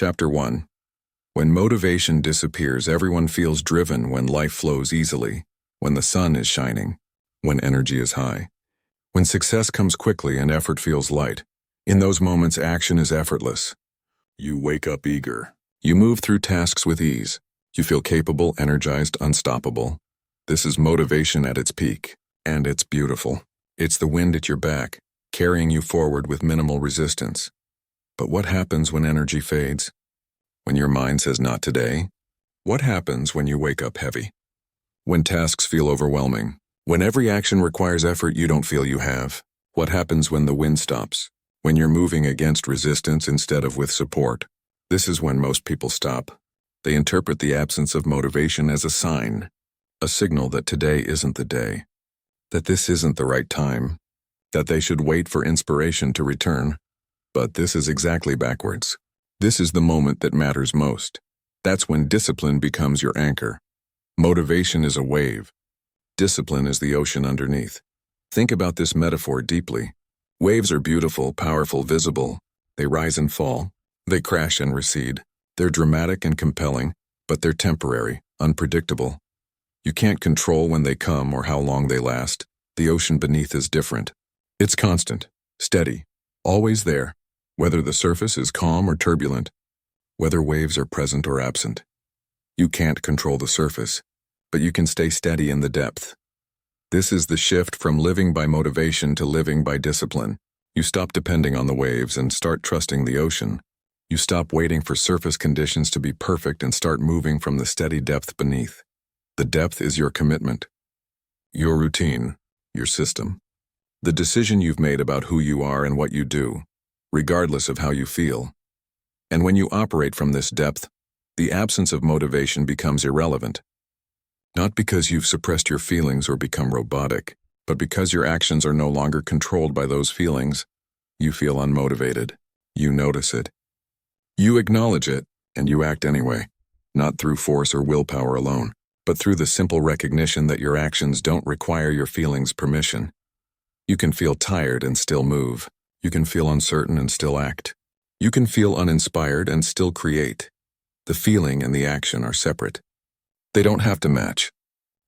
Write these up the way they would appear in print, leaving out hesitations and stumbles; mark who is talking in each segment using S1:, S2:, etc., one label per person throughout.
S1: Chapter 1. When motivation disappears, everyone feels driven when life flows easily, when the sun is shining, when energy is high, when success comes quickly and effort feels light. In those moments, action is effortless. You wake up eager. You move through tasks with ease. You feel capable, energized, unstoppable. This is motivation at its peak, and it's beautiful. It's the wind at your back, carrying you forward with minimal resistance. But what happens when energy fades? When your mind says not today? What happens when you wake up heavy? When tasks feel overwhelming? When every action requires effort you don't feel you have? What happens when the wind stops? When you're moving against resistance instead of with support? This is when most people stop. They interpret the absence of motivation as a sign, a signal that today isn't the day, that this isn't the right time, that they should wait for inspiration to return. But this is exactly backwards. This is the moment that matters most. That's when discipline becomes your anchor. Motivation is a wave. Discipline is the ocean underneath. Think about this metaphor deeply. Waves are beautiful, powerful, visible. They rise and fall. They crash and recede. They're dramatic and compelling, but they're temporary, unpredictable. You can't control when they come or how long they last. The ocean beneath is different. It's constant, steady, always there. Whether the surface is calm or turbulent, whether waves are present or absent. You can't control the surface, but you can stay steady in the depth. This is the shift from living by motivation to living by discipline. You stop depending on the waves and start trusting the ocean. You stop waiting for surface conditions to be perfect and start moving from the steady depth beneath. The depth is your commitment, your routine, your system, the decision you've made about who you are and what you do, regardless of how you feel. And when you operate from this depth, the absence of motivation becomes irrelevant. Not because you've suppressed your feelings or become robotic, but because your actions are no longer controlled by those feelings. You feel unmotivated. You notice it. You acknowledge it, and you act anyway, not through force or willpower alone, but through the simple recognition that your actions don't require your feelings' permission. You can feel tired and still move. You can feel uncertain and still act. You can feel uninspired and still create. The feeling and the action are separate. They don't have to match.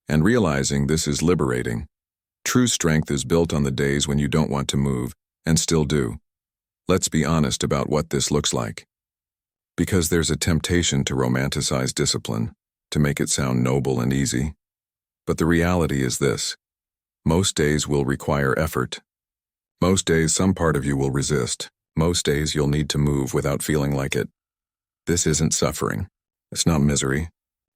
S1: And realizing this is liberating. True strength is built on the days when you don't want to move, and still do. Let's be honest about what this looks like. Because there's a temptation to romanticize discipline, to make it sound noble and easy. But the reality is this. Most days will require effort. Most days some part of you will resist. Most days you'll need to move without feeling like it. This isn't suffering. It's not misery.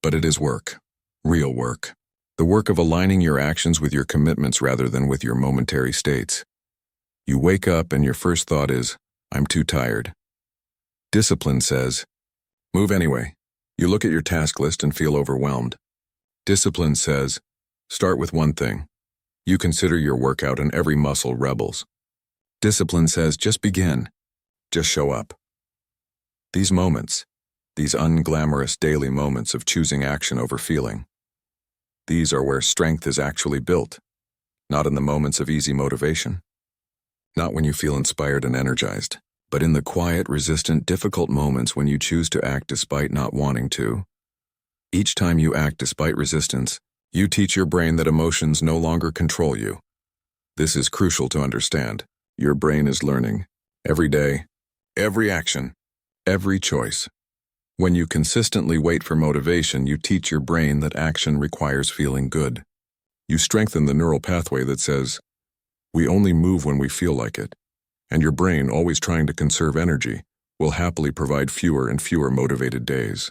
S1: But it is work. Real work. The work of aligning your actions with your commitments rather than with your momentary states. You wake up and your first thought is, I'm too tired. Discipline says, move anyway. You look at your task list and feel overwhelmed. Discipline says, start with one thing. You consider your workout and every muscle rebels. Discipline says, just begin. Just show up. These moments, these unglamorous daily moments of choosing action over feeling, these are where strength is actually built, not in the moments of easy motivation. Not when you feel inspired and energized, but in the quiet, resistant, difficult moments when you choose to act despite not wanting to. Each time you act despite resistance, you teach your brain that emotions no longer control you. This is crucial to understand. Your brain is learning. Every day, every action, every choice. When you consistently wait for motivation, you teach your brain that action requires feeling good. You strengthen the neural pathway that says, we only move when we feel like it. And your brain, always trying to conserve energy, will happily provide fewer and fewer motivated days.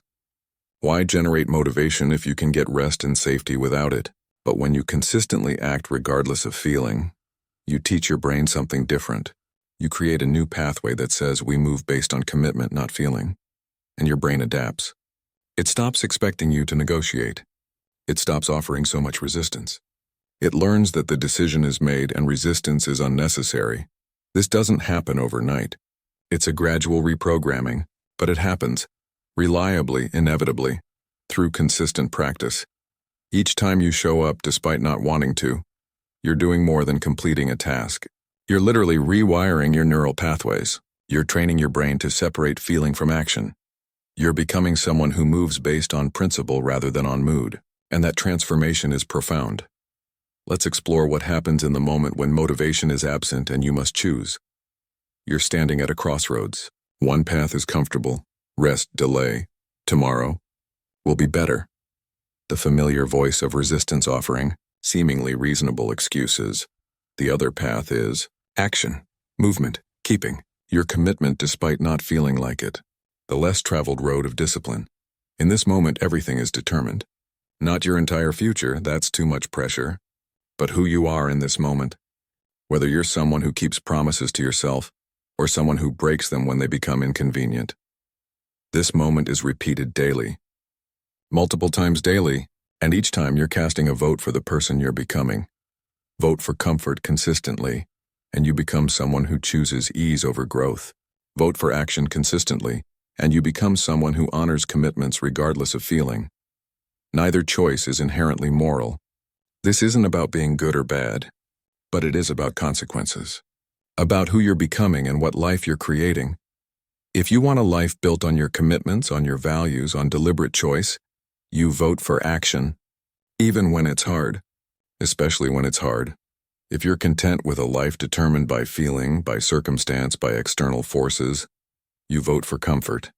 S1: Why generate motivation if you can get rest and safety without it? But when you consistently act regardless of feeling, you teach your brain something different. You create a new pathway that says we move based on commitment, not feeling. And your brain adapts. It stops expecting you to negotiate. It stops offering so much resistance. It learns that the decision is made and resistance is unnecessary. This doesn't happen overnight. It's a gradual reprogramming, but it happens, reliably, inevitably, through consistent practice. Each time you show up despite not wanting to, you're doing more than completing a task. You're literally rewiring your neural pathways. You're training your brain to separate feeling from action. You're becoming someone who moves based on principle rather than on mood, and that transformation is profound. Let's explore what happens in the moment when motivation is absent and you must choose. You're standing at a crossroads. One path is comfortable, rest, delay. Tomorrow will be better. The familiar voice of resistance offering seemingly reasonable excuses. The other path is action, movement, keeping your commitment despite not feeling like it. The less traveled road of discipline. In this moment, everything is determined. Not your entire future, that's too much pressure, but who you are in this moment. Whether you're someone who keeps promises to yourself or someone who breaks them when they become inconvenient. This moment is repeated daily. Multiple times daily, and each time you're casting a vote for the person you're becoming. Vote for comfort consistently, and you become someone who chooses ease over growth. Vote for action consistently, and you become someone who honors commitments regardless of feeling. Neither choice is inherently moral. This isn't about being good or bad, but it is about consequences. About who you're becoming and what life you're creating. If you want a life built on your commitments, on your values, on deliberate choice, you vote for action, even when it's hard, especially when it's hard. If you're content with a life determined by feeling, by circumstance, by external forces, you vote for comfort.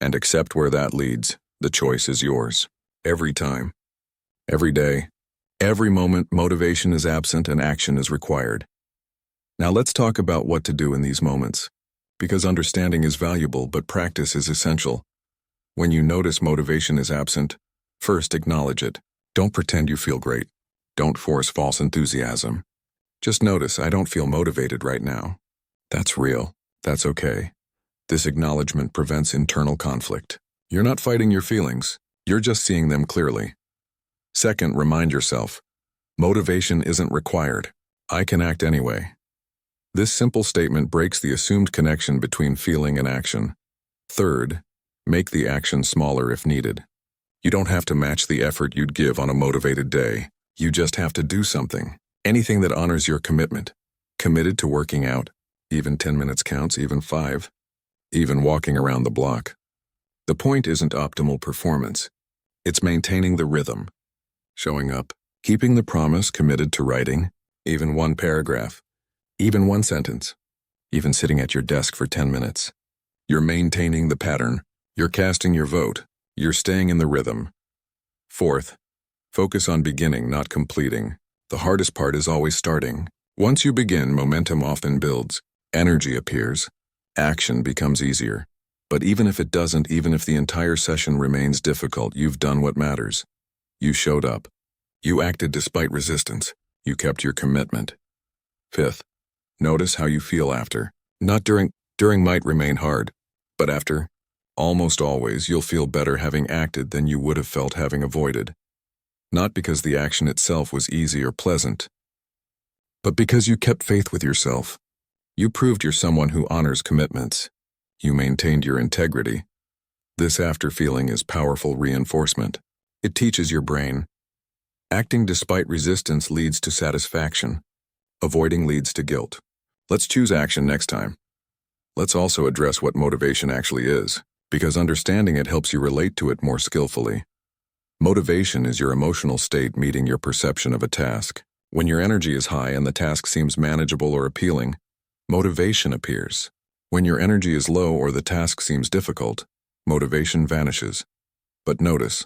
S1: And accept where that leads. The choice is yours. Every time. Every day. Every moment, motivation is absent and action is required. Now let's talk about what to do in these moments. Because understanding is valuable, but practice is essential. When you notice motivation is absent, first acknowledge it. Don't pretend you feel great. Don't force false enthusiasm. Just notice, I don't feel motivated right now. That's real. That's okay. This acknowledgement prevents internal conflict. You're not fighting your feelings. You're just seeing them clearly. Second, remind yourself, motivation isn't required. I can act anyway. This simple statement breaks the assumed connection between feeling and action. Third, make the action smaller if needed. You don't have to match the effort you'd give on a motivated day. You just have to do something. Anything that honors your commitment. Committed to working out. Even 10 minutes counts, even 5. Even walking around the block. The point isn't optimal performance. It's maintaining the rhythm. Showing up. Keeping the promise, committed to writing. Even one paragraph. Even one sentence. Even sitting at your desk for 10 minutes. You're maintaining the pattern. You're casting your vote. You're staying in the rhythm. Fourth, focus on beginning, not completing. The hardest part is always starting. Once you begin, momentum often builds. Energy appears. Action becomes easier. But even if it doesn't, even if the entire session remains difficult, you've done what matters. You showed up. You acted despite resistance. You kept your commitment. Fifth, notice how you feel after. Not during might remain hard, but after. Almost always, you'll feel better having acted than you would have felt having avoided. Not because the action itself was easy or pleasant, but because you kept faith with yourself. You proved you're someone who honors commitments. You maintained your integrity. This after feeling is powerful reinforcement. It teaches your brain. Acting despite resistance leads to satisfaction. Avoiding leads to guilt. Let's choose action next time. Let's also address what motivation actually is, because understanding it helps you relate to it more skillfully. Motivation is your emotional state meeting your perception of a task. When your energy is high and the task seems manageable or appealing, motivation appears. When your energy is low or the task seems difficult, motivation vanishes. But notice,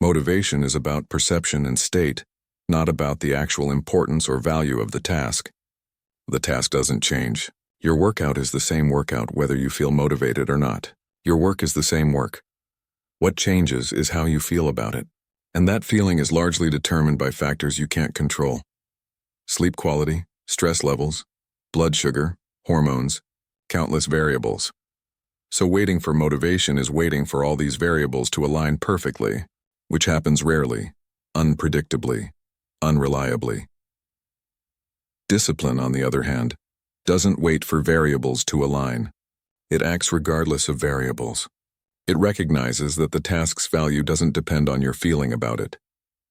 S1: motivation is about perception and state, not about the actual importance or value of the task. The task doesn't change. Your workout is the same workout whether you feel motivated or not. Your work is the same work. What changes is how you feel about it. And that feeling is largely determined by factors you can't control. Sleep quality, stress levels, blood sugar, hormones, countless variables. So waiting for motivation is waiting for all these variables to align perfectly, which happens rarely, unpredictably, unreliably. Discipline, on the other hand, doesn't wait for variables to align. It acts regardless of variables. It recognizes that the task's value doesn't depend on your feeling about it.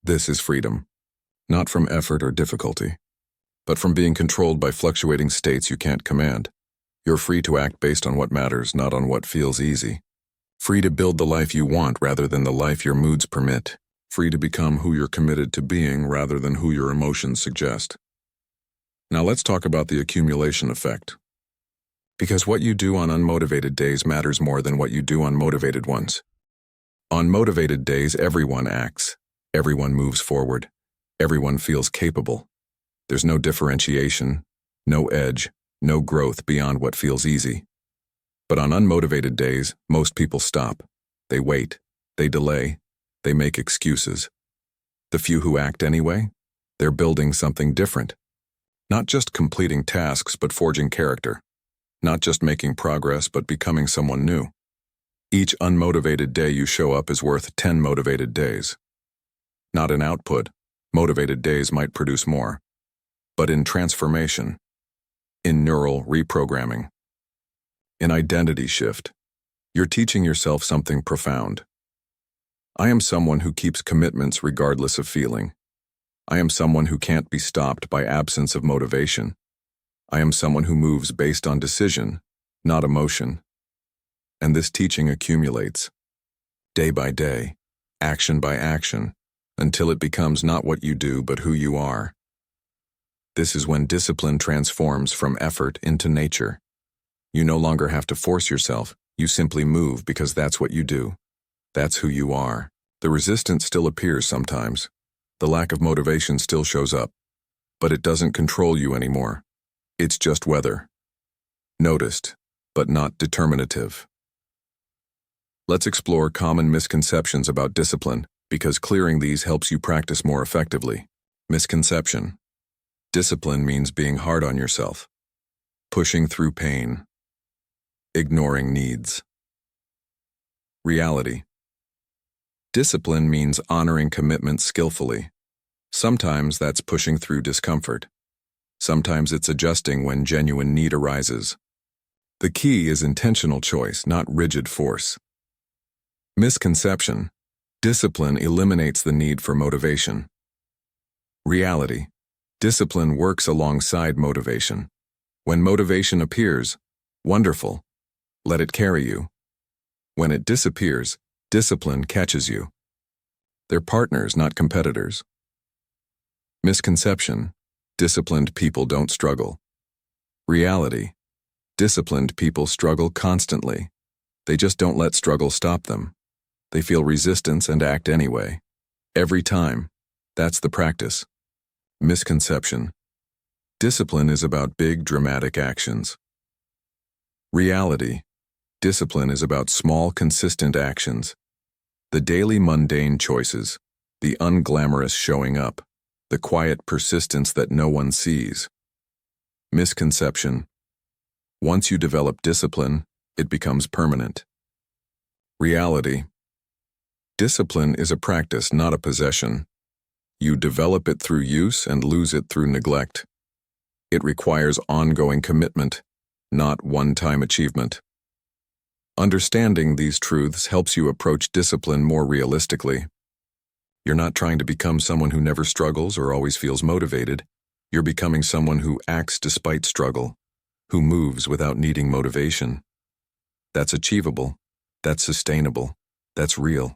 S1: This is freedom, not from effort or difficulty, but from being controlled by fluctuating states you can't command. You're free to act based on what matters, not on what feels easy. Free to build the life you want rather than the life your moods permit. Free to become who you're committed to being rather than who your emotions suggest. Now let's talk about the accumulation effect. Because what you do on unmotivated days matters more than what you do on motivated ones. On motivated days, everyone acts. Everyone moves forward. Everyone feels capable. There's no differentiation, no edge, no growth beyond what feels easy. But on unmotivated days, most people stop. They wait. They delay. They make excuses. The few who act anyway, they're building something different. Not just completing tasks, but forging character. Not just making progress, but becoming someone new. Each unmotivated day you show up is worth 10 motivated days. Not in output, motivated days might produce more, but in transformation, in neural reprogramming, in identity shift, you're teaching yourself something profound. I am someone who keeps commitments regardless of feeling. I am someone who can't be stopped by absence of motivation. I am someone who moves based on decision, not emotion. And this teaching accumulates, day by day, action by action, until it becomes not what you do but who you are. This is when discipline transforms from effort into nature. You no longer have to force yourself, you simply move because that's what you do. That's who you are. The resistance still appears sometimes. The lack of motivation still shows up. But it doesn't control you anymore. It's just weather. Noticed, but not determinative. Let's explore common misconceptions about discipline, because clearing these helps you practice more effectively. Misconception. Discipline means being hard on yourself. Pushing through pain. Ignoring needs. Reality. Discipline means honoring commitments skillfully. Sometimes that's pushing through discomfort. Sometimes it's adjusting when genuine need arises. The key is intentional choice, not rigid force. Misconception. Discipline eliminates the need for motivation. Reality. Discipline works alongside motivation. When motivation appears, wonderful. Let it carry you. When it disappears, discipline catches you. They're partners, not competitors. Misconception. Disciplined people don't struggle. Reality. Disciplined people struggle constantly. They just don't let struggle stop them. They feel resistance and act anyway. Every time. That's the practice. Misconception. Discipline is about big, dramatic actions. Reality. Discipline is about small, consistent actions. The daily mundane choices. The unglamorous showing up. The quiet persistence that no one sees. Misconception. Once you develop discipline, it becomes permanent. Reality. Discipline is a practice, not a possession. You develop it through use and lose it through neglect. It requires ongoing commitment, not one-time achievement. Understanding these truths helps you approach discipline more realistically. You're not trying to become someone who never struggles or always feels motivated. You're becoming someone who acts despite struggle, who moves without needing motivation. That's achievable. That's sustainable. That's real.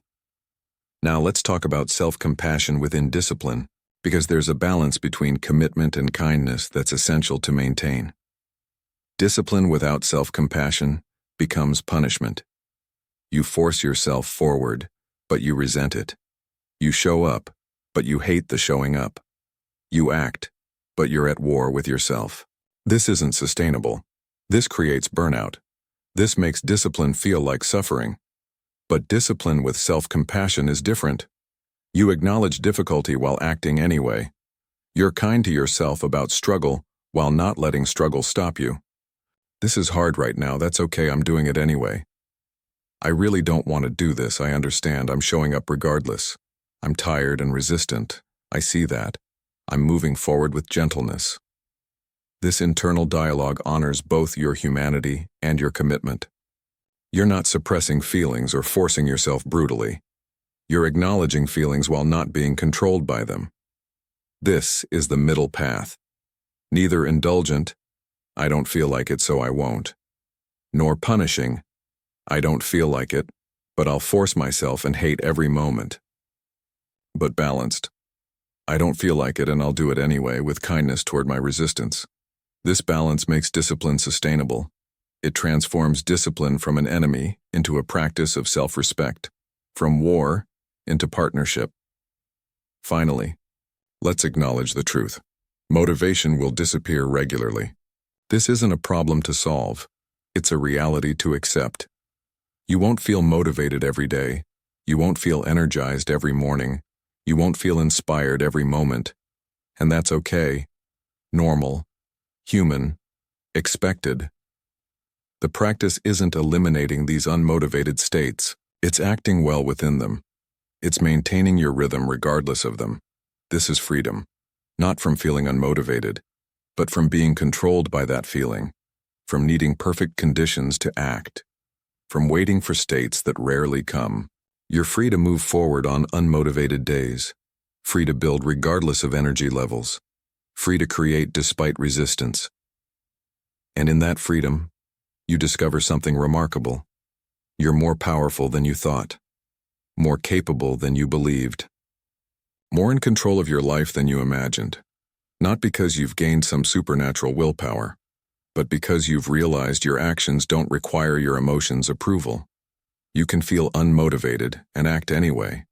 S1: Now let's talk about self-compassion within discipline, because there's a balance between commitment and kindness that's essential to maintain. Discipline without self-compassion becomes punishment. You force yourself forward, but you resent it. You show up, but you hate the showing up. You act, but you're at war with yourself. This isn't sustainable. This creates burnout. This makes discipline feel like suffering. But discipline with self-compassion is different. You acknowledge difficulty while acting anyway. You're kind to yourself about struggle while not letting struggle stop you. This is hard right now, that's okay, I'm doing it anyway. I really don't want to do this, I understand, I'm showing up regardless. I'm tired and resistant, I see that. I'm moving forward with gentleness. This internal dialogue honors both your humanity and your commitment. You're not suppressing feelings or forcing yourself brutally. You're acknowledging feelings while not being controlled by them. This is the middle path. Neither indulgent, I don't feel like it so I won't, nor punishing, I don't feel like it, but I'll force myself and hate every moment. But balanced. I don't feel like it and I'll do it anyway with kindness toward my resistance. This balance makes discipline sustainable. It transforms discipline from an enemy into a practice of self-respect, from war into partnership. Finally, let's acknowledge the truth. Motivation will disappear regularly. This isn't a problem to solve. It's a reality to accept. You won't feel motivated every day. You won't feel energized every morning. You won't feel inspired every moment. And that's okay. Normal. Human. Expected. The practice isn't eliminating these unmotivated states. It's acting well within them. It's maintaining your rhythm regardless of them. This is freedom. Not from feeling unmotivated, but from being controlled by that feeling, from needing perfect conditions to act, from waiting for states that rarely come. You're free to move forward on unmotivated days, free to build regardless of energy levels, free to create despite resistance. And in that freedom, you discover something remarkable. You're more powerful than you thought, more capable than you believed, more in control of your life than you imagined, not because you've gained some supernatural willpower, but because you've realized your actions don't require your emotions' approval. You can feel unmotivated and act anyway.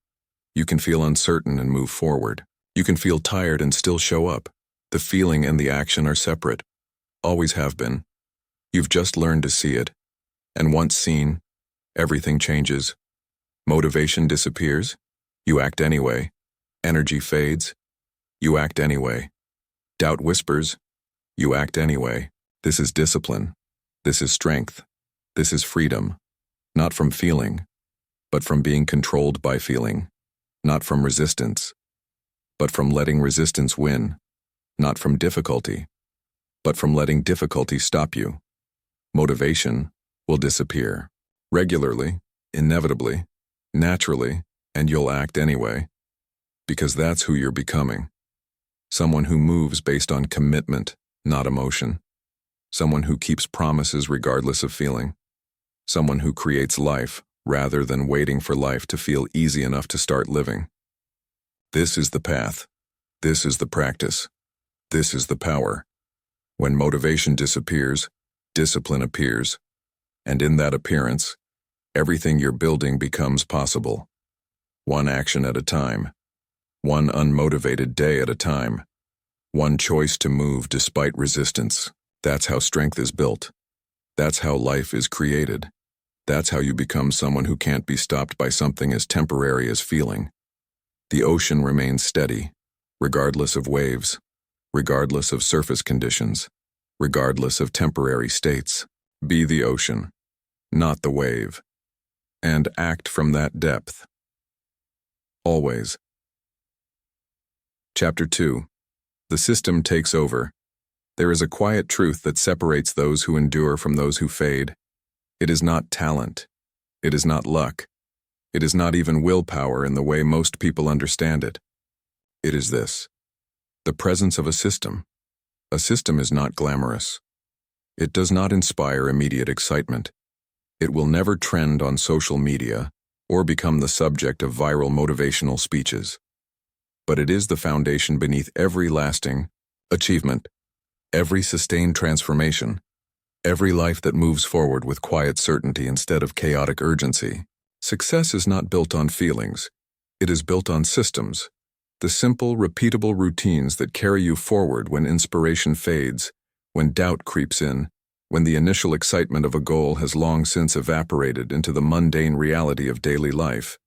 S1: You can feel uncertain and move forward. You can feel tired and still show up. The feeling and the action are separate. Always have been. You've just learned to see it. And once seen, everything changes. Motivation disappears. You act anyway. Energy fades. You act anyway. Doubt whispers. You act anyway. This is discipline. This is strength. This is freedom. Not from feeling, but from being controlled by feeling. Not from resistance, but from letting resistance win. Not from difficulty, but from letting difficulty stop you. Motivation will disappear. Regularly, inevitably, naturally, and you'll act anyway. Because that's who you're becoming. Someone who moves based on commitment, not emotion. Someone who keeps promises regardless of feeling. Someone who creates life rather than waiting for life to feel easy enough to start living. This is the path. This is the practice. This is the power. When motivation disappears, discipline appears. And in that appearance, everything you're building becomes possible. One action at a time. One unmotivated day at a time. One choice to move despite resistance. That's how strength is built. That's how life is created. That's how you become someone who can't be stopped by something as temporary as feeling. The ocean remains steady, regardless of waves, regardless of surface conditions, regardless of temporary states. Be the ocean, not the wave, and act from that depth. Always. Chapter 2. The system takes over. There is a quiet truth that separates those who endure from those who fade. It is not talent. It is not luck. It is not even willpower in the way most people understand it. It is this: the presence of a system. A system is not glamorous. It does not inspire immediate excitement. It will never trend on social media or become the subject of viral motivational speeches. But it is the foundation beneath every lasting achievement, every sustained transformation, every life that moves forward with quiet certainty instead of chaotic urgency. Success is not built on feelings. It is built on systems, the simple, repeatable routines that carry you forward when inspiration fades, when doubt creeps in, when the initial excitement of a goal has long since evaporated into the mundane reality of daily life.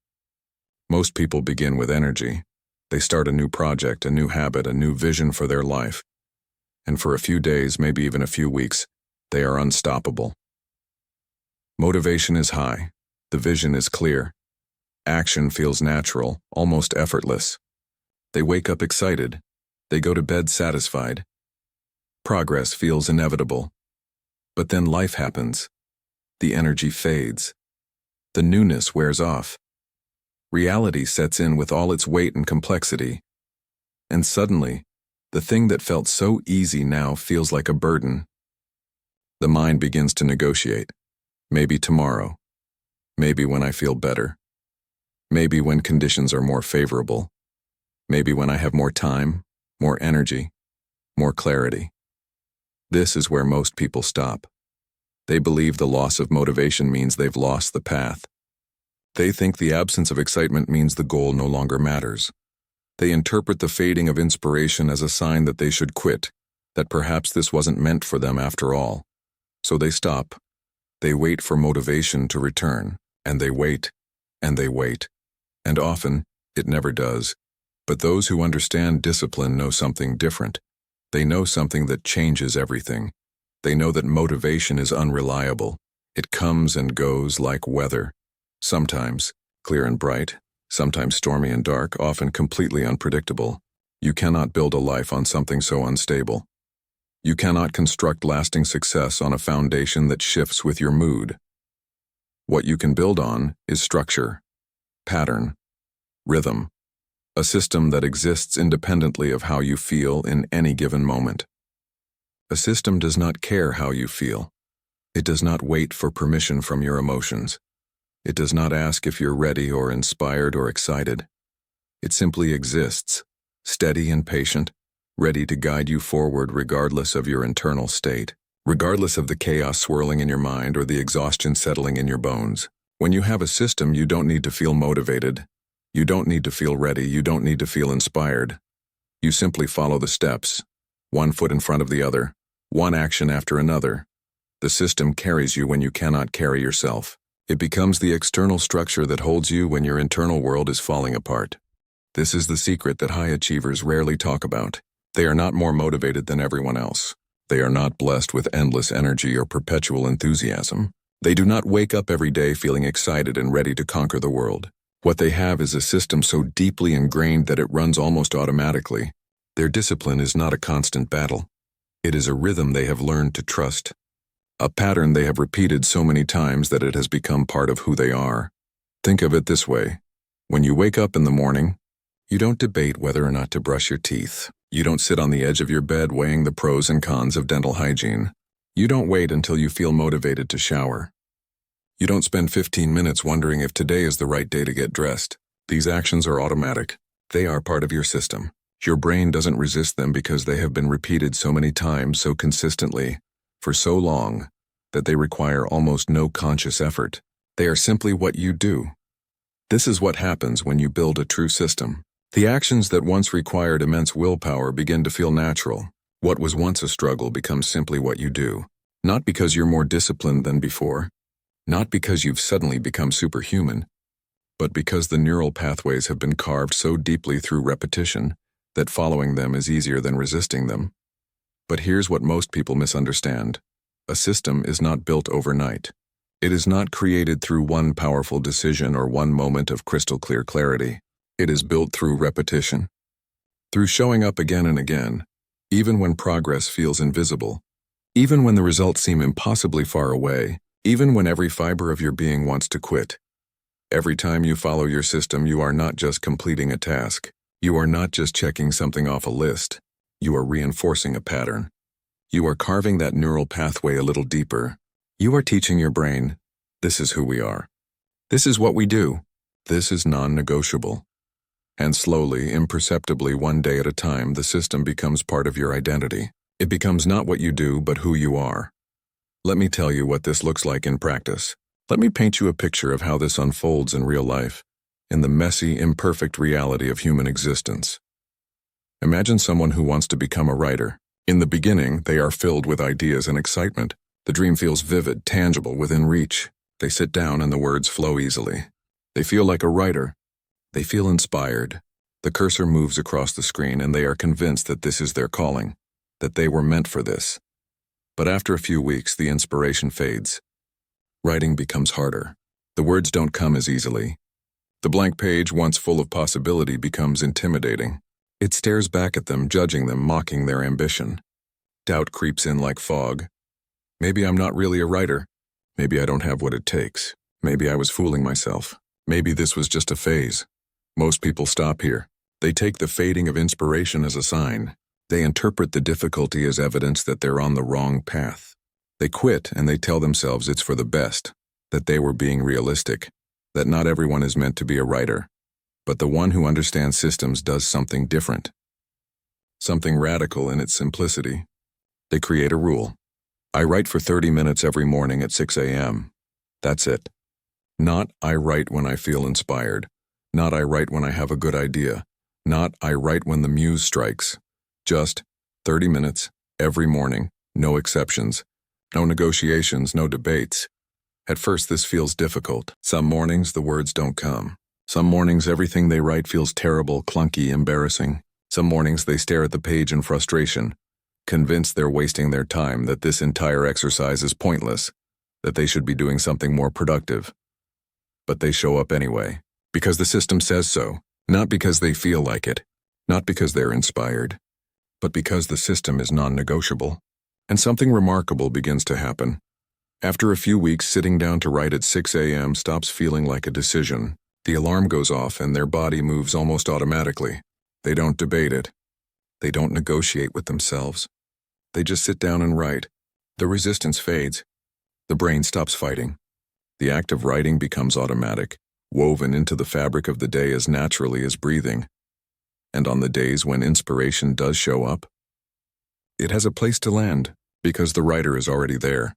S1: Most people begin with energy. They start a new project, a new habit, a new vision for their life. And for a few days, maybe even a few weeks, they are unstoppable. Motivation is high. The vision is clear. Action feels natural, almost effortless. They wake up excited. They go to bed satisfied. Progress feels inevitable. But then life happens. The energy fades. The newness wears off. Reality sets in with all its weight and complexity. And suddenly, the thing that felt so easy now feels like a burden. The mind begins to negotiate. Maybe tomorrow. Maybe when I feel better. Maybe when conditions are more favorable. Maybe when I have more time, more energy, more clarity. This is where most people stop. They believe the loss of motivation means they've lost the path. They think the absence of excitement means the goal no longer matters. They interpret the fading of inspiration as a sign that they should quit, that perhaps this wasn't meant for them after all. So they stop. They wait for motivation to return, and they wait, and they wait. And often, it never does. But those who understand discipline know something different. They know something that changes everything. They know that motivation is unreliable. It comes and goes like weather. Sometimes clear and bright, sometimes stormy and dark, often completely unpredictable. You cannot build a life on something so unstable. You cannot construct lasting success on a foundation that shifts with your mood. What you can build on is structure, pattern, rhythm, a system that exists independently of how you feel in any given moment. A system does not care how you feel. It does not wait for permission from your emotions. It does not ask if you're ready or inspired or excited. It simply exists, steady and patient, ready to guide you forward regardless of your internal state, regardless of the chaos swirling in your mind or the exhaustion settling in your bones. When you have a system, you don't need to feel motivated. You don't need to feel ready. You don't need to feel inspired. You simply follow the steps, one foot in front of the other, one action after another. The system carries you when you cannot carry yourself. It becomes the external structure that holds you when your internal world is falling apart. This is the secret that high achievers rarely talk about. They are not more motivated than everyone else. They are not blessed with endless energy or perpetual enthusiasm. They do not wake up every day feeling excited and ready to conquer the world. What they have is a system so deeply ingrained that it runs almost automatically. Their discipline is not a constant battle. It is a rhythm they have learned to trust. A pattern they have repeated so many times that it has become part of who they are. Think of it this way. When you wake up in the morning, you don't debate whether or not to brush your teeth. You don't sit on the edge of your bed weighing the pros and cons of dental hygiene. You don't wait until you feel motivated to shower. You don't spend 15 minutes wondering if today is the right day to get dressed. These actions are automatic. They are part of your system. Your brain doesn't resist them because they have been repeated so many times, so consistently, for so long, that they require almost no conscious effort. They are simply what you do. This is what happens when you build a true system. The actions that once required immense willpower begin to feel natural. What was once a struggle becomes simply what you do. Not because you're more disciplined than before, not because you've suddenly become superhuman, but because the neural pathways have been carved so deeply through repetition that following them is easier than resisting them. But here's what most people misunderstand. A system is not built overnight. It is not created through one powerful decision or one moment of crystal clear clarity. It is built through repetition. Through showing up again and again, even when progress feels invisible, even when the results seem impossibly far away, even when every fiber of your being wants to quit. Every time you follow your system, you are not just completing a task. You are not just checking something off a list. You are reinforcing a pattern. You are carving that neural pathway a little deeper. You are teaching your brain, this is who we are. This is what we do. This is non-negotiable. And slowly, imperceptibly, one day at a time, the system becomes part of your identity. It becomes not what you do, but who you are. Let me tell you what this looks like in practice. Let me paint you a picture of how this unfolds in real life, in the messy, imperfect reality of human existence. Imagine someone who wants to become a writer. In the beginning, they are filled with ideas and excitement. The dream feels vivid, tangible, within reach. They sit down and the words flow easily. They feel like a writer. They feel inspired. The cursor moves across the screen and they are convinced that this is their calling, that they were meant for this. But after a few weeks, the inspiration fades. Writing becomes harder. The words don't come as easily. The blank page, once full of possibility, becomes intimidating. It stares back at them, judging them, mocking their ambition. Doubt creeps in like fog. Maybe I'm not really a writer. Maybe I don't have what it takes. Maybe I was fooling myself. Maybe this was just a phase. Most people stop here. They take the fading of inspiration as a sign. They interpret the difficulty as evidence that they're on the wrong path. They quit and they tell themselves it's for the best. that they were being realistic, that not everyone is meant to be a writer, but the one who understands systems does something different, something radical in its simplicity. They create a rule. I write for 30 minutes every morning at 6 a.m. That's it. Not I write when I feel inspired. Not I write when I have a good idea. Not I write when the muse strikes. Just 30 minutes every morning, no exceptions, no negotiations, no debates. At first this feels difficult. Some mornings the words don't come. Some mornings everything they write feels terrible, clunky, embarrassing. Some mornings they stare at the page in frustration, convinced they're wasting their time, that this entire exercise is pointless, that they should be doing something more productive. But they show up anyway, because the system says so, not because they feel like it, not because they're inspired, but because the system is non-negotiable. And something remarkable begins to happen. After a few weeks, sitting down to write at 6 a.m. stops feeling like a decision. The alarm goes off and their body moves almost automatically. They don't debate it. They don't negotiate with themselves. They just sit down and write. The resistance fades. The brain stops fighting. The act of writing becomes automatic, woven into the fabric of the day as naturally as breathing. And on the days when inspiration does show up, it has a place to land, because the writer is already there,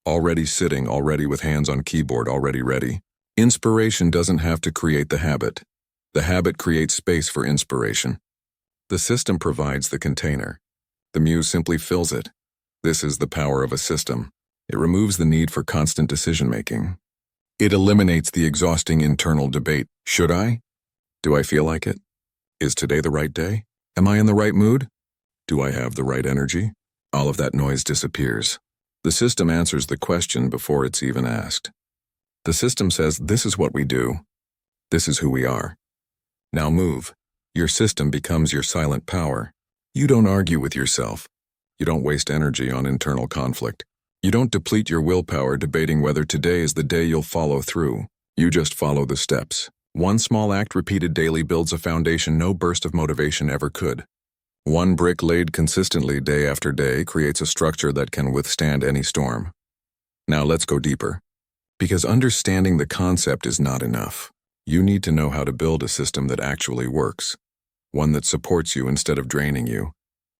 S1: already sitting, already with hands on keyboard, already ready. Inspiration doesn't have to create the habit. The habit creates space for inspiration. The system provides the container. The muse simply fills it. This is the power of a system. It removes the need for constant decision-making. It eliminates the exhausting internal debate. Should I? Do I feel like it? Is today the right day? Am I in the right mood? Do I have the right energy? All of that noise disappears. The system answers the question before it's even asked. The system says, this is what we do. This is who we are. Now move. Your system becomes your silent power. You don't argue with yourself. You don't waste energy on internal conflict. You don't deplete your willpower debating whether today is the day you'll follow through. You just follow the steps. One small act repeated daily builds a foundation no burst of motivation ever could. One brick laid consistently day after day creates a structure that can withstand any storm. Now let's go deeper. Because understanding the concept is not enough. You need to know how to build a system that actually works. One that supports you instead of draining you.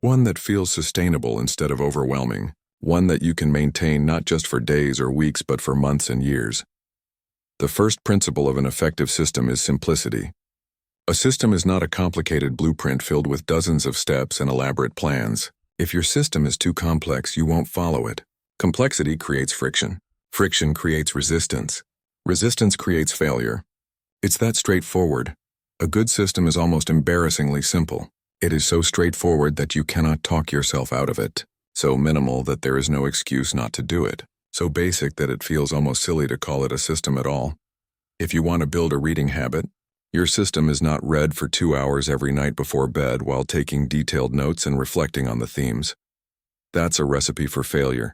S1: One that feels sustainable instead of overwhelming. One that you can maintain not just for days or weeks but for months and years. The first principle of an effective system is simplicity. A system is not a complicated blueprint filled with dozens of steps and elaborate plans. If your system is too complex, you won't follow it. Complexity creates friction. Friction creates resistance. Resistance creates failure. It's that straightforward. A good system is almost embarrassingly simple. It is so straightforward that you cannot talk yourself out of it. So minimal that there is no excuse not to do it. So basic that it feels almost silly to call it a system at all. If you want to build a reading habit, your system is not read for 2 hours every night before bed while taking detailed notes and reflecting on the themes. That's a recipe for failure.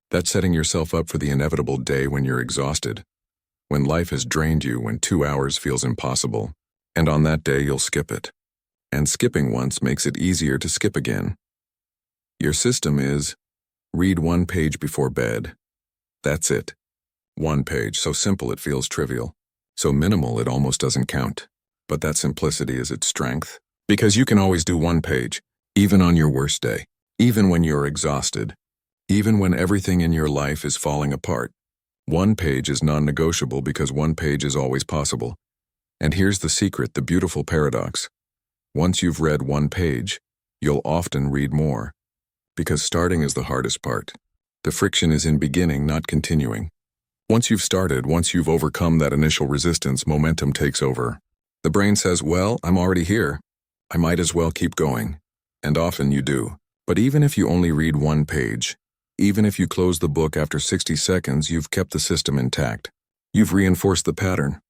S1: That's setting yourself up for the inevitable day when you're exhausted, when life has drained you, when 2 hours feels impossible, and on that day you'll skip it. And skipping once makes it easier to skip again. Your system is, read 1 page before bed. That's it. 1 page, so simple it feels trivial. So minimal it almost doesn't count. But that simplicity is its strength. Because you can always do 1 page, even on your worst day, even when you're exhausted, even when everything in your life is falling apart. 1 page is non-negotiable because 1 page is always possible. And here's the secret, the beautiful paradox. Once you've read 1 page, you'll often read more. Because starting is the hardest part. The friction is in beginning, not continuing. Once you've started, once you've overcome that initial resistance, momentum takes over. The brain says, well, I'm already here. I might as well keep going. And often you do. But even if you only read 1 page, even if you close the book after 60 seconds, you've kept the system intact. You've reinforced the pattern.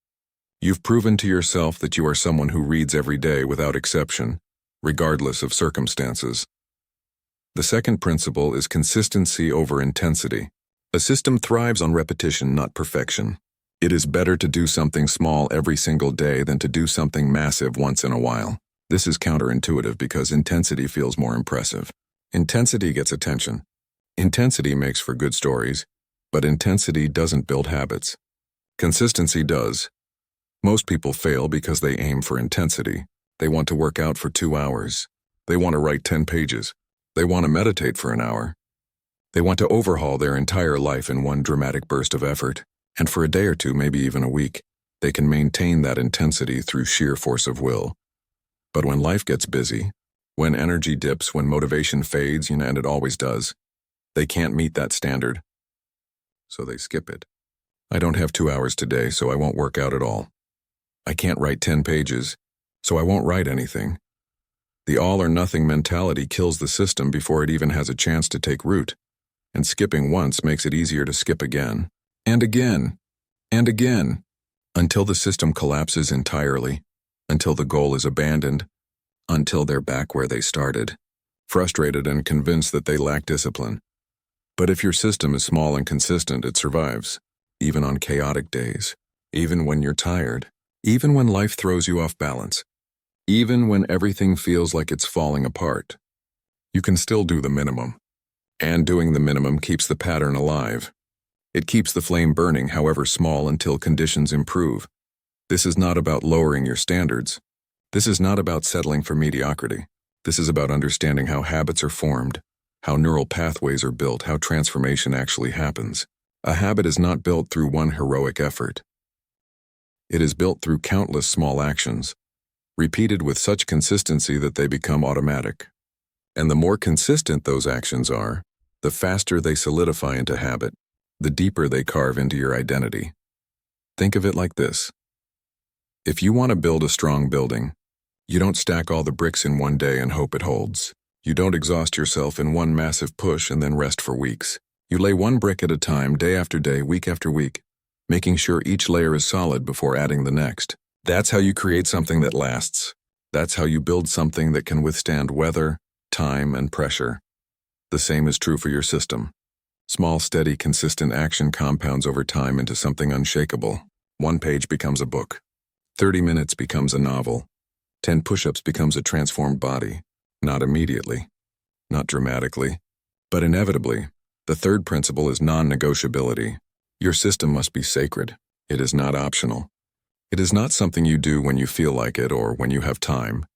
S1: You've proven to yourself that you are someone who reads every day without exception, regardless of circumstances. The second principle is consistency over intensity. A system thrives on repetition, not perfection. It is better to do something small every single day than to do something massive once in a while. This is counterintuitive because intensity feels more impressive. Intensity gets attention. Intensity makes for good stories, But intensity doesn't build habits. Consistency does. Most people fail because they aim for intensity. They want to work out for 2 hours. They want to write 10 pages. They want to meditate for an hour. They want to overhaul their entire life in one dramatic burst of effort. And for a day or two, maybe even a week, they can maintain that intensity through sheer force of will. But when life gets busy, when energy dips, when motivation fades, and it always does, they can't meet that standard. So they skip it. I don't have 2 hours today, so I won't work out at all. I can't write 10 pages, so I won't write anything. The all-or-nothing mentality kills the system before it even has a chance to take root, and skipping once makes it easier to skip again, and again, and again, until the system collapses entirely, until the goal is abandoned, until they're back where they started, frustrated and convinced that they lack discipline. But if your system is small and consistent, it survives, even on chaotic days, even when you're tired, even when life throws you off balance, even when everything feels like it's falling apart. You can still do the minimum. And doing the minimum keeps the pattern alive. It keeps the flame burning, however small, until conditions improve. This is not about lowering your standards. This is not about settling for mediocrity. This is about understanding how habits are formed, how neural pathways are built, how transformation actually happens. A habit is not built through one heroic effort. It is built through countless small actions, repeated with such consistency that they become automatic. And the more consistent those actions are, the faster they solidify into habit, the deeper they carve into your identity. Think of it like this. If you want to build a strong building, you don't stack all the bricks in one day and hope it holds. You don't exhaust yourself in one massive push and then rest for weeks. You lay one brick at a time, day after day, week after week, making sure each layer is solid before adding the next. That's how you create something that lasts. That's how you build something that can withstand weather, time, and pressure. The same is true for your system. Small, steady, consistent action compounds over time into something unshakable. 1 page becomes a book. 30 minutes becomes a novel. 10 push-ups becomes a transformed body. Not immediately, not dramatically, but inevitably. The third principle is non-negotiability. Your system must be sacred. It is not optional. It is not something you do when you feel like it or when you have time.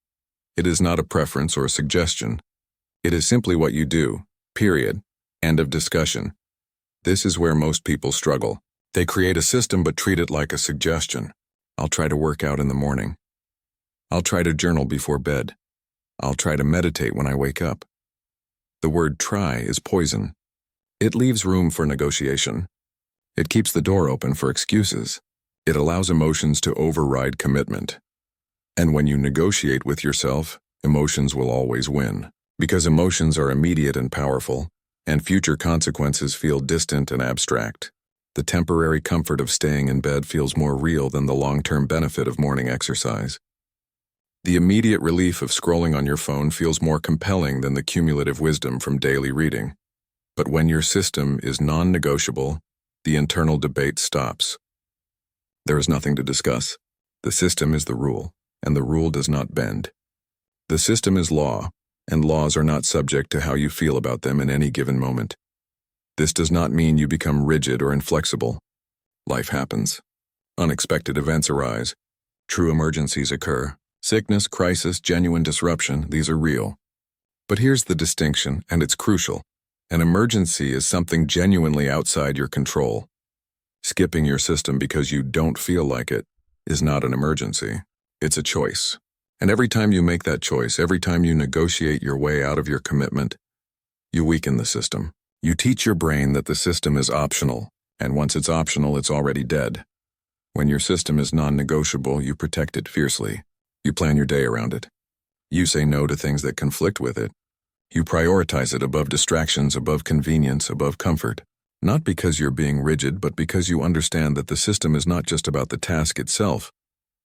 S1: It is not a preference or a suggestion. It is simply what you do, period. End of discussion. This is where most people struggle. They create a system but treat it like a suggestion. I'll try to work out in the morning. I'll try to journal before bed. I'll try to meditate when I wake up. The word try is poison. It leaves room for negotiation. It keeps the door open for excuses. It allows emotions to override commitment. And when you negotiate with yourself, emotions will always win. Because emotions are immediate and powerful, and future consequences feel distant and abstract. The temporary comfort of staying in bed feels more real than the long-term benefit of morning exercise. The immediate relief of scrolling on your phone feels more compelling than the cumulative wisdom from daily reading. But when your system is non-negotiable, the internal debate stops. There is nothing to discuss. The system is the rule, and the rule does not bend. The system is law, and laws are not subject to how you feel about them in any given moment. This does not mean you become rigid or inflexible. Life happens. Unexpected events arise. True emergencies occur. Sickness, crisis, genuine disruption, these are real. But here's the distinction, and it's crucial. An emergency is something genuinely outside your control. Skipping your system because you don't feel like it is not an emergency. It's a choice. And every time you make that choice, every time you negotiate your way out of your commitment, you weaken the system. You teach your brain that the system is optional, and once it's optional, it's already dead. When your system is non-negotiable, you protect it fiercely. You plan your day around it. You say no to things that conflict with it. You prioritize it above distractions, above convenience, above comfort. Not because you're being rigid, but because you understand that the system is not just about the task itself.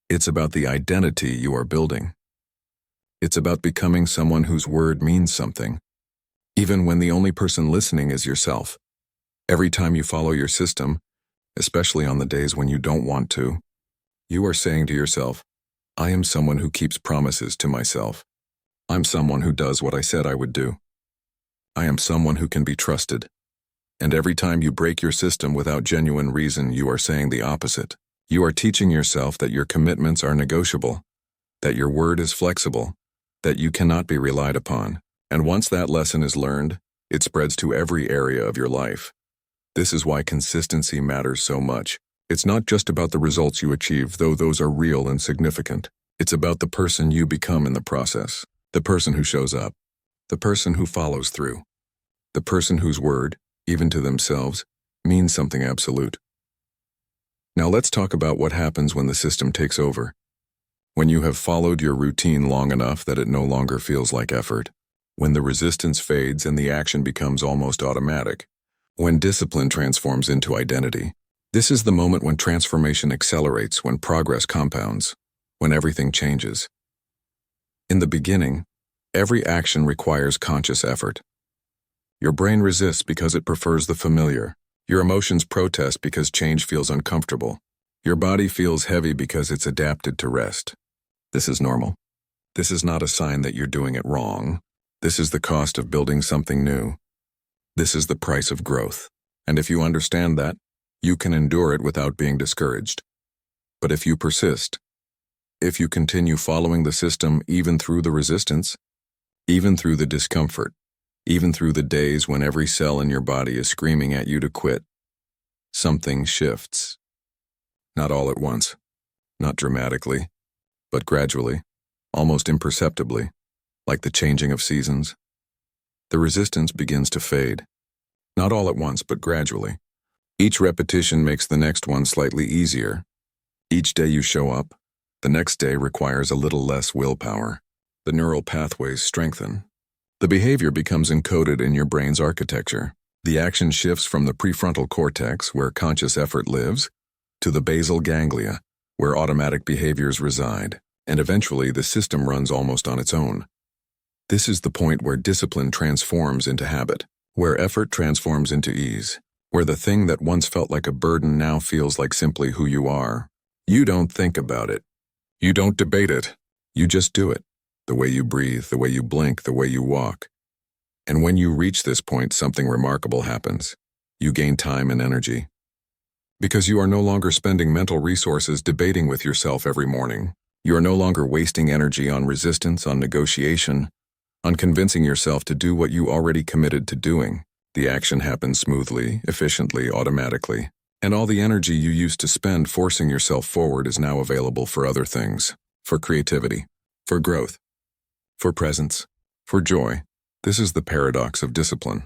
S1: It's about the identity you are building. It's about becoming someone whose word means something, even when the only person listening is yourself. Every time you follow your system, especially on the days when you don't want to, you are saying to yourself, I am someone who keeps promises to myself. I'm someone who does what I said I would do. I am someone who can be trusted. And every time you break your system without genuine reason, you are saying the opposite. You are teaching yourself that your commitments are negotiable, that your word is flexible, that you cannot be relied upon. And once that lesson is learned, it spreads to every area of your life. This is why consistency matters so much. It's not just about the results you achieve, though those are real and significant. It's about the person you become in the process, the person who shows up, the person who follows through, the person whose word, even to themselves, means something absolute. Now let's talk about what happens when the system takes over. When you have followed your routine long enough that it no longer feels like effort. When the resistance fades and the action becomes almost automatic. When discipline transforms into identity. This is the moment when transformation accelerates, when progress compounds, when everything changes. In the beginning, every action requires conscious effort. Your brain resists because it prefers the familiar. Your emotions protest because change feels uncomfortable. Your body feels heavy because it's adapted to rest. This is normal. This is not a sign that you're doing it wrong. This is the cost of building something new. This is the price of growth. And if you understand that, you can endure it without being discouraged. But if you persist, if you continue following the system even through the resistance, even through the discomfort, even through the days when every cell in your body is screaming at you to quit, something shifts. Not all at once, not dramatically, but gradually, almost imperceptibly, like the changing of seasons. The resistance begins to fade. Not all at once, but gradually. Each repetition makes the next one slightly easier. Each day you show up, the next day requires a little less willpower. The neural pathways strengthen. The behavior becomes encoded in your brain's architecture. The action shifts from the prefrontal cortex, where conscious effort lives, to the basal ganglia, where automatic behaviors reside. And eventually the system runs almost on its own. This is the point where discipline transforms into habit, where effort transforms into ease, where the thing that once felt like a burden now feels like simply who you are. You don't think about it. You don't debate it. You just do it. The way you breathe, the way you blink, the way you walk. And when you reach this point, something remarkable happens. You gain time and energy. Because you are no longer spending mental resources debating with yourself every morning. You are no longer wasting energy on resistance, on negotiation, on convincing yourself to do what you already committed to doing. The action happens smoothly, efficiently, automatically. And all the energy you used to spend forcing yourself forward is now available for other things. For creativity, for growth, for presence, for joy. This is the paradox of discipline.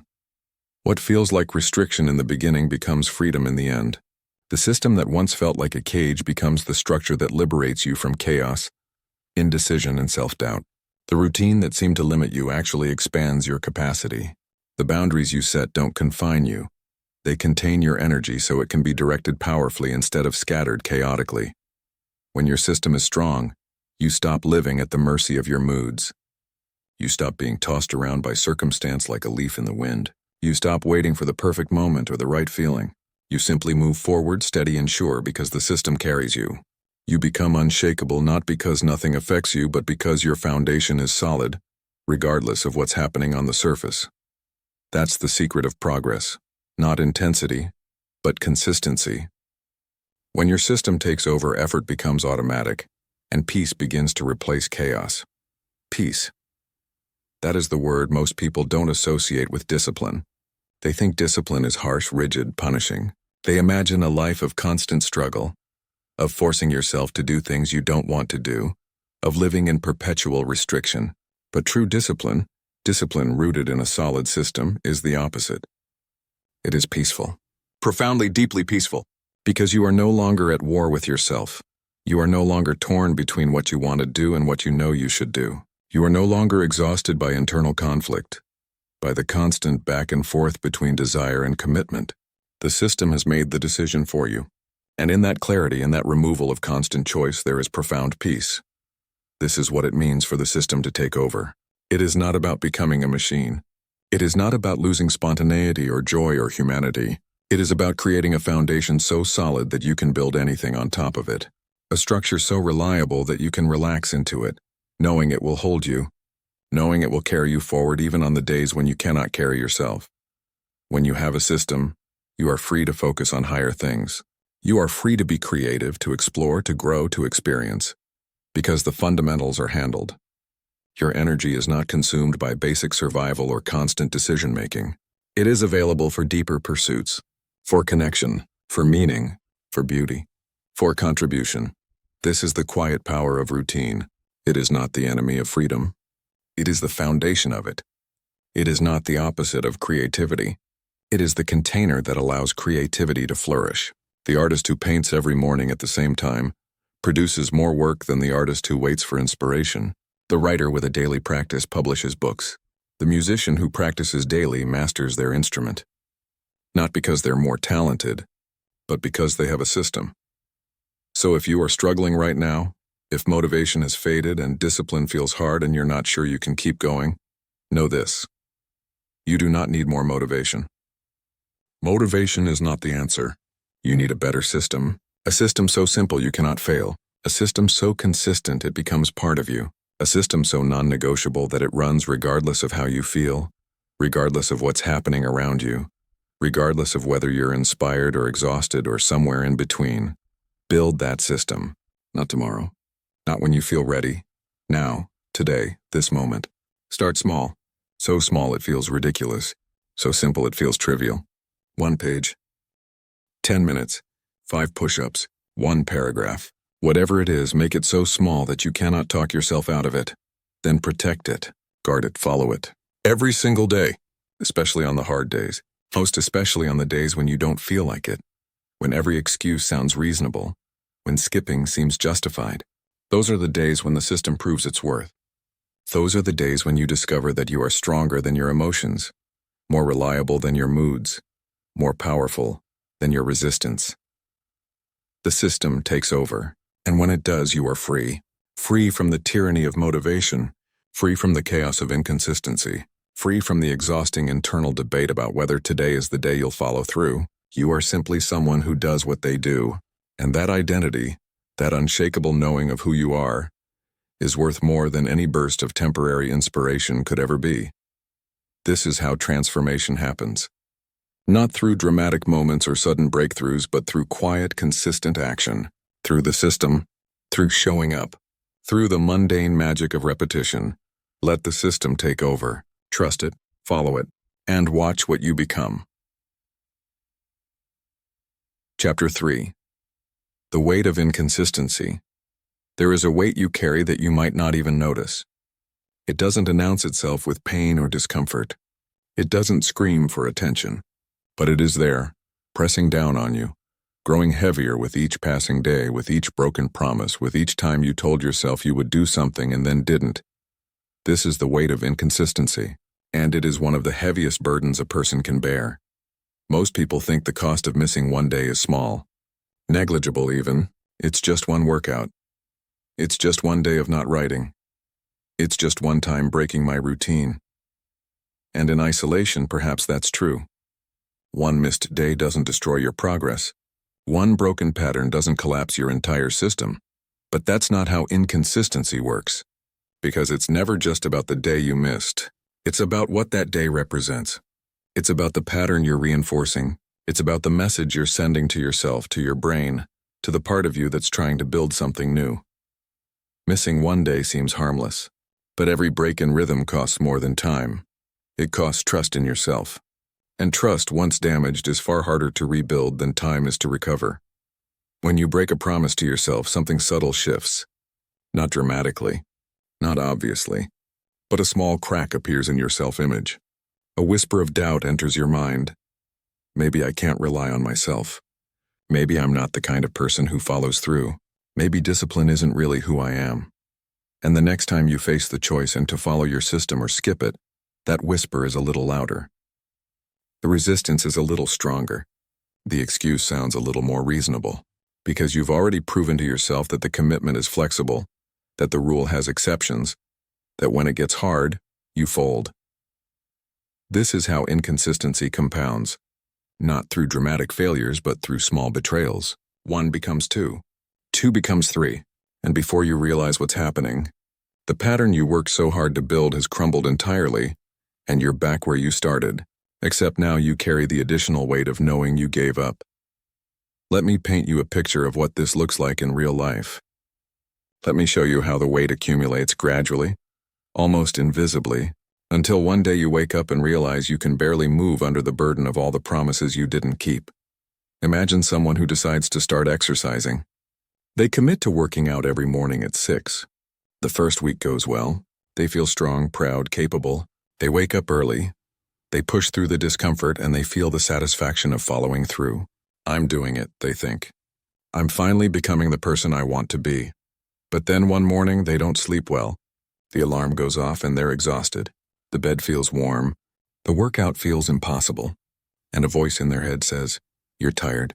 S1: What feels like restriction in the beginning becomes freedom in the end. The system that once felt like a cage becomes the structure that liberates you from chaos, indecision, and self-doubt. The routine that seemed to limit you actually expands your capacity. The boundaries you set don't confine you. They contain your energy so it can be directed powerfully instead of scattered chaotically. When your system is strong, you stop living at the mercy of your moods. You stop being tossed around by circumstance like a leaf in the wind. You stop waiting for the perfect moment or the right feeling. You simply move forward steady and sure because the system carries you. You become unshakable not because nothing affects you, but because your foundation is solid, regardless of what's happening on the surface. That's the secret of progress. Not intensity, but consistency. When your system takes over, effort becomes automatic, and peace begins to replace chaos. Peace. That is the word most people don't associate with discipline. They think discipline is harsh, rigid, punishing. They imagine a life of constant struggle, of forcing yourself to do things you don't want to do, of living in perpetual restriction. But true discipline, discipline rooted in a solid system, is the opposite. It is peaceful. Profoundly, deeply peaceful. Because you are no longer at war with yourself. You are no longer torn between what you want to do and what you know you should do. You are no longer exhausted by internal conflict, by the constant back and forth between desire and commitment. The system has made the decision for you. And in that clarity and that removal of constant choice, there is profound peace. This is what it means for the system to take over. It is not about becoming a machine. It is not about losing spontaneity or joy or humanity. It is about creating a foundation so solid that you can build anything on top of it. A structure so reliable that you can relax into it, knowing it will hold you, knowing it will carry you forward even on the days when you cannot carry yourself. When you have a system, you are free to focus on higher things. You are free to be creative, to explore, to grow, to experience, because the fundamentals are handled. Your energy is not consumed by basic survival or constant decision-making. It is available for deeper pursuits, for connection, for meaning, for beauty, for contribution. This is the quiet power of routine. It is not the enemy of freedom. It is the foundation of it. It is not the opposite of creativity. It is the container that allows creativity to flourish. The artist who paints every morning at the same time produces more work than the artist who waits for inspiration. The writer with a daily practice publishes books. The musician who practices daily masters their instrument. Not because they're more talented, but because they have a system. So if you are struggling right now, if motivation has faded and discipline feels hard and you're not sure you can keep going, know this. You do not need more motivation. Motivation is not the answer. You need a better system. A system so simple you cannot fail. A system so consistent it becomes part of you. A system so non-negotiable that it runs regardless of how you feel, regardless of what's happening around you, regardless of whether you're inspired or exhausted or somewhere in between. Build that system. Not tomorrow. Not when you feel ready. Now, today, this moment. Start small. So small it feels ridiculous. So simple it feels trivial. 1 page. 10 minutes. 5 push-ups. 1 paragraph. Whatever it is, make it so small that you cannot talk yourself out of it. Then protect it. Guard it. Follow it. Every single day. Especially on the hard days. Most especially on the days when you don't feel like it. When every excuse sounds reasonable. When skipping seems justified. Those are the days when the system proves its worth. Those are the days when you discover that you are stronger than your emotions, more reliable than your moods, more powerful than your resistance. The system takes over, and when it does, you are free. Free from the tyranny of motivation, free from the chaos of inconsistency, free from the exhausting internal debate about whether today is the day you'll follow through. You are simply someone who does what they do, and that identity, that unshakable knowing of who you are, is worth more than any burst of temporary inspiration could ever be. This is how transformation happens. Not through dramatic moments or sudden breakthroughs, but through quiet, consistent action. Through the system, through showing up, through the mundane magic of repetition. Let the system take over. Trust it, follow it, and watch what you become. Chapter 3. The weight of inconsistency. There is a weight you carry that you might not even notice. It doesn't announce itself with pain or discomfort. It doesn't scream for attention. But it is there, pressing down on you, growing heavier with each passing day, with each broken promise, with each time you told yourself you would do something and then didn't. This is the weight of inconsistency, and it is one of the heaviest burdens a person can bear. Most people think the cost of missing one day is small. Negligible even. It's just one workout. It's just one day of not writing. It's just one time breaking my routine. And in isolation, perhaps that's true. One missed day doesn't destroy your progress. One broken pattern doesn't collapse your entire system. But that's not how inconsistency works. Because it's never just about the day you missed. It's about what that day represents. It's about the pattern you're reinforcing. It's about the message you're sending to yourself, to your brain, to the part of you that's trying to build something new. Missing one day seems harmless, but every break in rhythm costs more than time. It costs trust in yourself. And trust, once damaged, is far harder to rebuild than time is to recover. When you break a promise to yourself, something subtle shifts. Not dramatically, not obviously, but a small crack appears in your self-image. A whisper of doubt enters your mind. Maybe I can't rely on myself. Maybe I'm not the kind of person who follows through. Maybe discipline isn't really who I am. And the next time you face the choice and to follow your system or skip it, that whisper is a little louder. The resistance is a little stronger. The excuse sounds a little more reasonable, because you've already proven to yourself that the commitment is flexible, that the rule has exceptions, that when it gets hard, you fold. This is how inconsistency compounds, not through dramatic failures, but through small betrayals. 1 becomes 2, 2 becomes 3, and before you realize what's happening, the pattern you worked so hard to build has crumbled entirely, and you're back where you started, except now you carry the additional weight of knowing you gave up. Let me paint you a picture of what this looks like in real life. Let me show you how the weight accumulates gradually, almost invisibly, until one day you wake up and realize you can barely move under the burden of all the promises you didn't keep. Imagine someone who decides to start exercising. They commit to working out every morning at 6. The first week goes well. They feel strong, proud, capable. They wake up early. They push through the discomfort and they feel the satisfaction of following through. I'm doing it, they think. I'm finally becoming the person I want to be. But then one morning they don't sleep well. The alarm goes off and they're exhausted. The bed feels warm. The workout feels impossible. And a voice in their head says, "You're tired.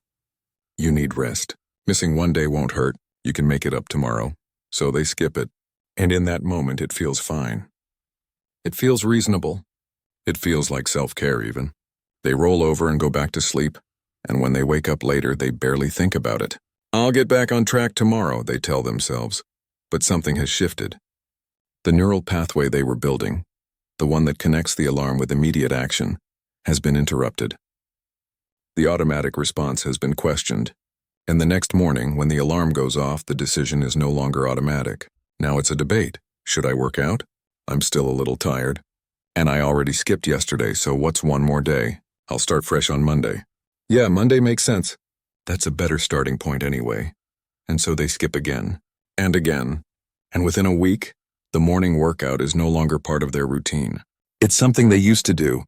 S1: You need rest. Missing one day won't hurt. You can make it up tomorrow." So they skip it. And in that moment it feels fine. It feels reasonable. It feels like self-care even. They roll over and go back to sleep. And when they wake up later, they barely think about it. "I'll get back on track tomorrow," they tell themselves. But something has shifted. The neural pathway they were building, the one that connects the alarm with immediate action, has been interrupted. The automatic response has been questioned. And the next morning, when the alarm goes off, the decision is no longer automatic. Now it's a debate. Should I work out? I'm still a little tired. And I already skipped yesterday, so what's one more day? I'll start fresh on Monday. Yeah, Monday makes sense. That's a better starting point anyway. And so they skip again, and again. And within a week, the morning workout is no longer part of their routine. It's something they used to do,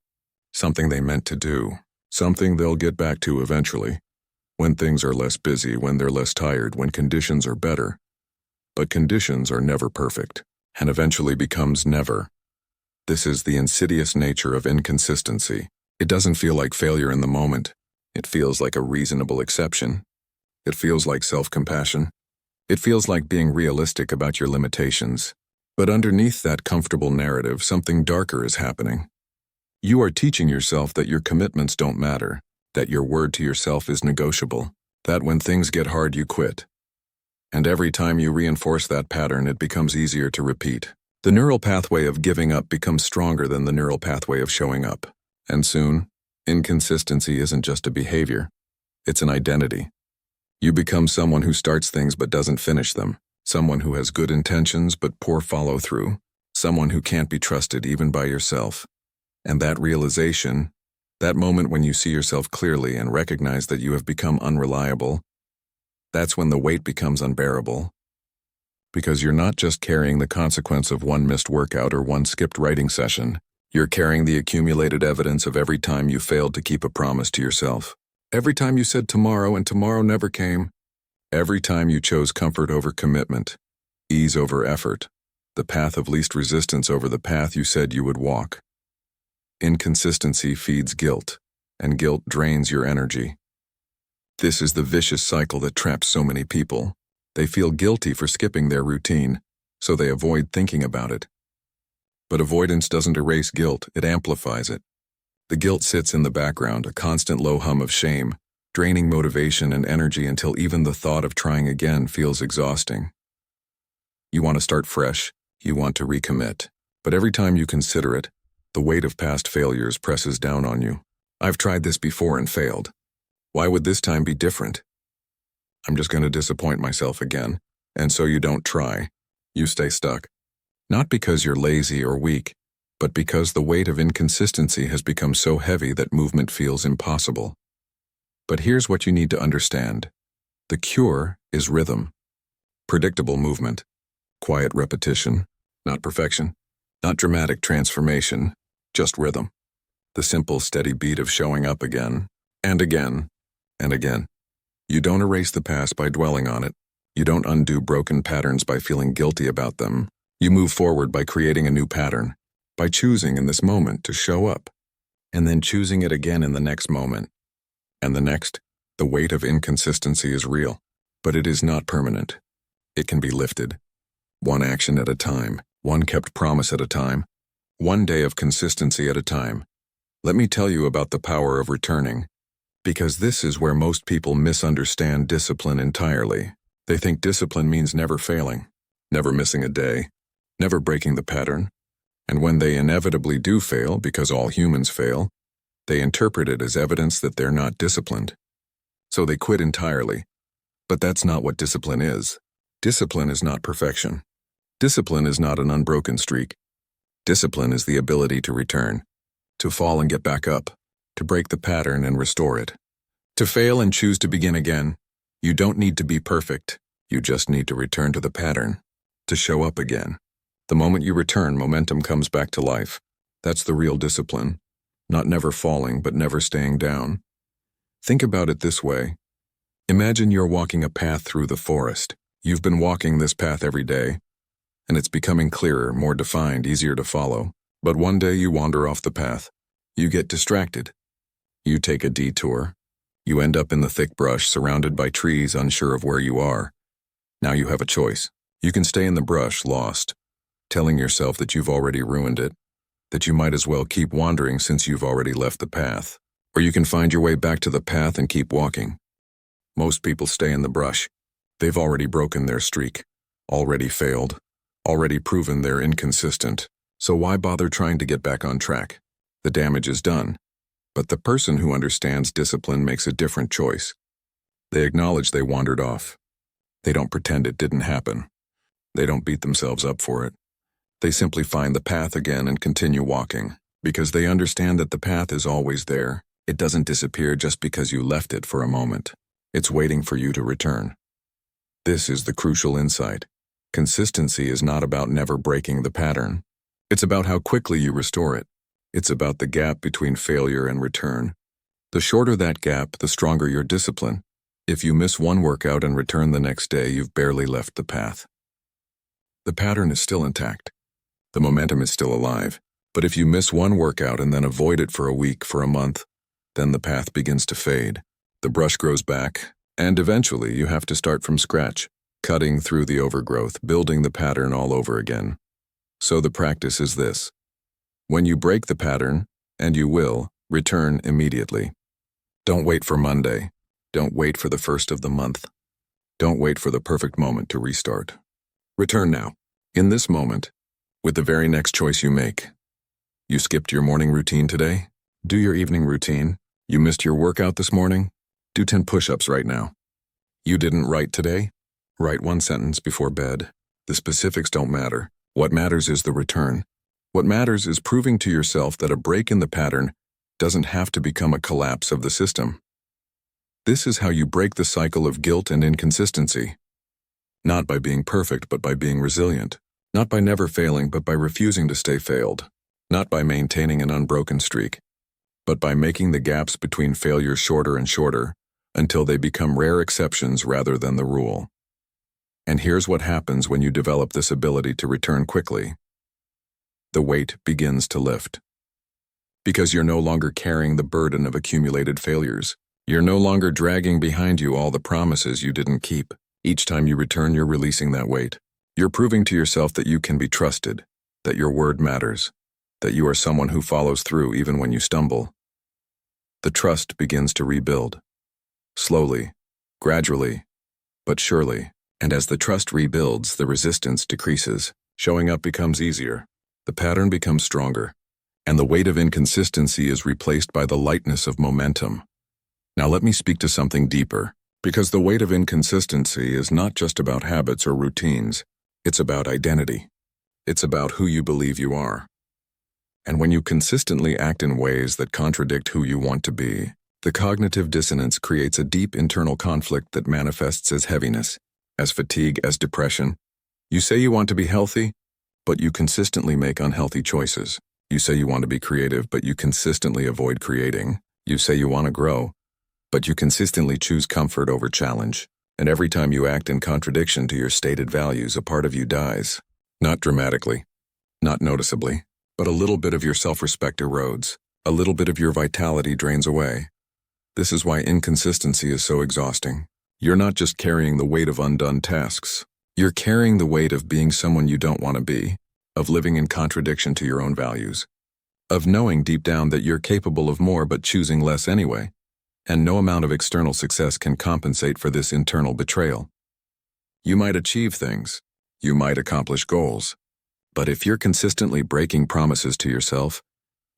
S1: something they meant to do, something they'll get back to eventually, when things are less busy, when they're less tired, when conditions are better. But conditions are never perfect, and eventually becomes never. This is the insidious nature of inconsistency. It doesn't feel like failure in the moment. It feels like a reasonable exception. It feels like self-compassion. It feels like being realistic about your limitations. But underneath that comfortable narrative, something darker is happening. You are teaching yourself that your commitments don't matter, that your word to yourself is negotiable, that when things get hard, you quit. And every time you reinforce that pattern, it becomes easier to repeat. The neural pathway of giving up becomes stronger than the neural pathway of showing up. And soon, inconsistency isn't just a behavior. It's an identity. You become someone who starts things but doesn't finish them, someone who has good intentions but poor follow-through, someone who can't be trusted even by yourself. And that realization, that moment when you see yourself clearly and recognize that you have become unreliable, that's when the weight becomes unbearable. Because you're not just carrying the consequence of one missed workout or one skipped writing session. You're carrying the accumulated evidence of every time you failed to keep a promise to yourself. Every time you said tomorrow and tomorrow never came. Every time you chose comfort over commitment, ease over effort, the path of least resistance over the path you said you would walk. Inconsistency feeds guilt, and guilt drains your energy. This is the vicious cycle that traps so many people. They feel guilty for skipping their routine, so they avoid thinking about it. But avoidance doesn't erase guilt, it amplifies it. The guilt sits in the background, a constant low hum of shame, draining motivation and energy until even the thought of trying again feels exhausting. You want to start fresh, you want to recommit, but every time you consider it, the weight of past failures presses down on you. I've tried this before and failed. Why would this time be different? I'm just going to disappoint myself again, and so you don't try. You stay stuck. Not because you're lazy or weak, but because the weight of inconsistency has become so heavy that movement feels impossible. But here's what you need to understand. The cure is rhythm. Predictable movement. Quiet repetition. Not perfection. Not dramatic transformation. Just rhythm. The simple, steady beat of showing up again, and again, and again. You don't erase the past by dwelling on it. You don't undo broken patterns by feeling guilty about them. You move forward by creating a new pattern, by choosing in this moment to show up, and then choosing it again in the next moment. And the next, the weight of inconsistency is real, but it is not permanent. It can be lifted. One action at a time, one kept promise at a time, one day of consistency at a time. Let me tell you about the power of returning, because this is where most people misunderstand discipline entirely. They think discipline means never failing, never missing a day, never breaking the pattern. And when they inevitably do fail, because all humans fail, They interpret it as evidence that they're not disciplined. So they quit entirely. But that's not what discipline is. Discipline is not perfection. Discipline is not an unbroken streak. Discipline is the ability to return, to fall and get back up, to break the pattern and restore it. To fail and choose to begin again. You don't need to be perfect. You just need to return to the pattern, to show up again. The moment you return, momentum comes back to life. That's the real discipline. Not never falling, but never staying down. Think about it this way. Imagine you're walking a path through the forest. You've been walking this path every day, and it's becoming clearer, more defined, easier to follow. But one day you wander off the path. You get distracted. You take a detour. You end up in the thick brush, surrounded by trees, unsure of where you are. Now you have a choice. You can stay in the brush, lost, telling yourself that you've already ruined it, that you might as well keep wandering since you've already left the path. Or you can find your way back to the path and keep walking. Most people stay in the brush. They've already broken their streak, already failed, already proven they're inconsistent. So why bother trying to get back on track? The damage is done. But the person who understands discipline makes a different choice. They acknowledge they wandered off. They don't pretend it didn't happen. They don't beat themselves up for it. They simply find the path again and continue walking, because they understand that the path is always there. It doesn't disappear just because you left it for a moment. It's waiting for you to return. This is the crucial insight. Consistency is not about never breaking the pattern. It's about how quickly you restore it. It's about the gap between failure and return. The shorter that gap, the stronger your discipline. If you miss one workout and return the next day, you've barely left the path. The pattern is still intact. The momentum is still alive. But if you miss one workout and then avoid it for a week, for a month, then the path begins to fade. The brush grows back, and eventually you have to start from scratch, cutting through the overgrowth, building the pattern all over again. So the practice is this. When you break the pattern, and you will, return immediately. Don't wait for Monday. Don't wait for the first of the month. Don't wait for the perfect moment to restart. Return now, in this moment, with the very next choice you make. You skipped your morning routine today? Do your evening routine. You missed your workout this morning? Do 10 push-ups right now. You didn't write today? Write one sentence before bed. The specifics don't matter. What matters is the return. What matters is proving to yourself that a break in the pattern doesn't have to become a collapse of the system. This is how you break the cycle of guilt and inconsistency. Not by being perfect, but by being resilient. Not by never failing, but by refusing to stay failed. Not by maintaining an unbroken streak, but by making the gaps between failures shorter and shorter until they become rare exceptions rather than the rule. And here's what happens when you develop this ability to return quickly. The weight begins to lift. Because you're no longer carrying the burden of accumulated failures. You're no longer dragging behind you all the promises you didn't keep. Each time you return, you're releasing that weight. You're proving to yourself that you can be trusted, that your word matters, that you are someone who follows through even when you stumble. The trust begins to rebuild. Slowly, gradually, but surely. And as the trust rebuilds, the resistance decreases. Showing up becomes easier. The pattern becomes stronger. And the weight of inconsistency is replaced by the lightness of momentum. Now let me speak to something deeper, because the weight of inconsistency is not just about habits or routines. It's about identity. It's about who you believe you are. And when you consistently act in ways that contradict who you want to be, the cognitive dissonance creates a deep internal conflict that manifests as heaviness, as fatigue, as depression. You say you want to be healthy, but you consistently make unhealthy choices. You say you want to be creative, but you consistently avoid creating. You say you want to grow, but you consistently choose comfort over challenge. And every time you act in contradiction to your stated values, a part of you dies. Not dramatically, not noticeably, but a little bit of your self-respect erodes. A little bit of your vitality drains away. This is why inconsistency is so exhausting. You're not just carrying the weight of undone tasks. You're carrying the weight of being someone you don't want to be, of living in contradiction to your own values, of knowing deep down that you're capable of more but choosing less anyway. And no amount of external success can compensate for this internal betrayal. You might achieve things. You might accomplish goals. But if you're consistently breaking promises to yourself,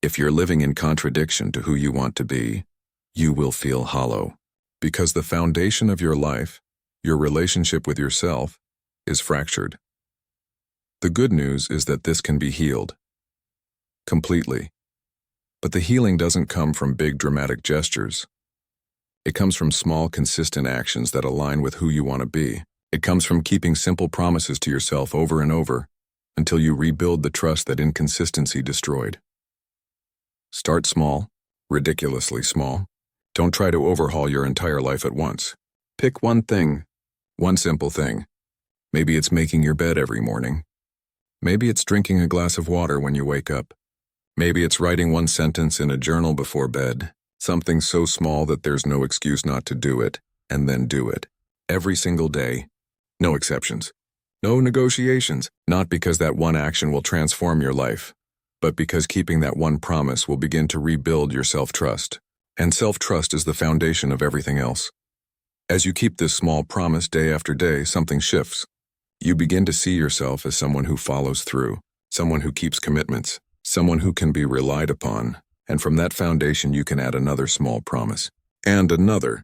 S1: If you're living in contradiction to who you want to be, you will feel hollow. Because the foundation of your life, your relationship with yourself, is fractured. The good news is that this can be healed. Completely. But the healing doesn't come from big dramatic gestures. It comes from small, consistent actions that align with who you want to be. It comes from keeping simple promises to yourself over and over until you rebuild the trust that inconsistency destroyed. Start small, ridiculously small. Don't try to overhaul your entire life at once. Pick one thing, one simple thing. Maybe it's making your bed every morning. Maybe it's drinking a glass of water when you wake up. Maybe it's writing one sentence in a journal before bed. Something so small that there's no excuse not to do it, and then do it. Every single day. No exceptions. No negotiations. Not because that one action will transform your life, but because keeping that one promise will begin to rebuild your self-trust. And self-trust is the foundation of everything else. As you keep this small promise day after day, something shifts. You begin to see yourself as someone who follows through, someone who keeps commitments, someone who can be relied upon. And from that foundation, you can add another small promise, and another.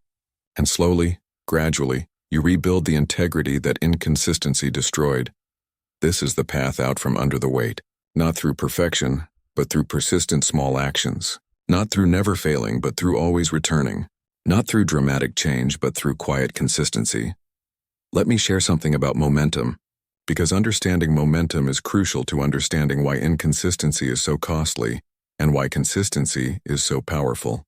S1: And slowly, gradually, you rebuild the integrity that inconsistency destroyed. This is the path out from under the weight, not through perfection, but through persistent small actions. Not through never failing, but through always returning. Not through dramatic change, but through quiet consistency. Let me share something about momentum, because understanding momentum is crucial to understanding why inconsistency is so costly and why consistency is so powerful.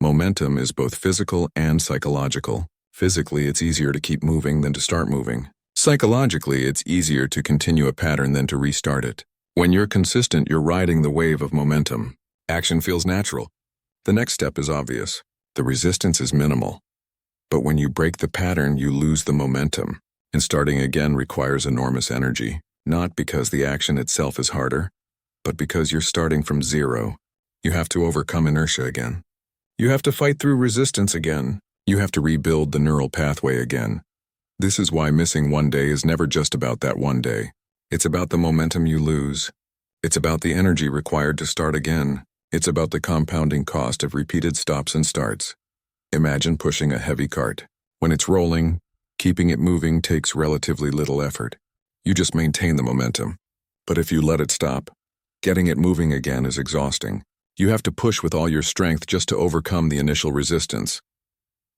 S1: Momentum is both physical and psychological. Physically, it's easier to keep moving than to start moving. Psychologically, it's easier to continue a pattern than to restart it. When you're consistent, you're riding the wave of momentum. Action feels natural. The next step is obvious. The resistance is minimal. But when you break the pattern, you lose the momentum. And starting again requires enormous energy, not because the action itself is harder, but because you're starting from zero. You have to overcome inertia again. You have to fight through resistance again. You have to rebuild the neural pathway again. This is why missing one day is never just about that one day. It's about the momentum you lose. It's about the energy required to start again. It's about the compounding cost of repeated stops and starts. Imagine pushing a heavy cart. When it's rolling, keeping it moving takes relatively little effort. You just maintain the momentum. But if you let it stop, getting it moving again is exhausting. You have to push with all your strength just to overcome the initial resistance.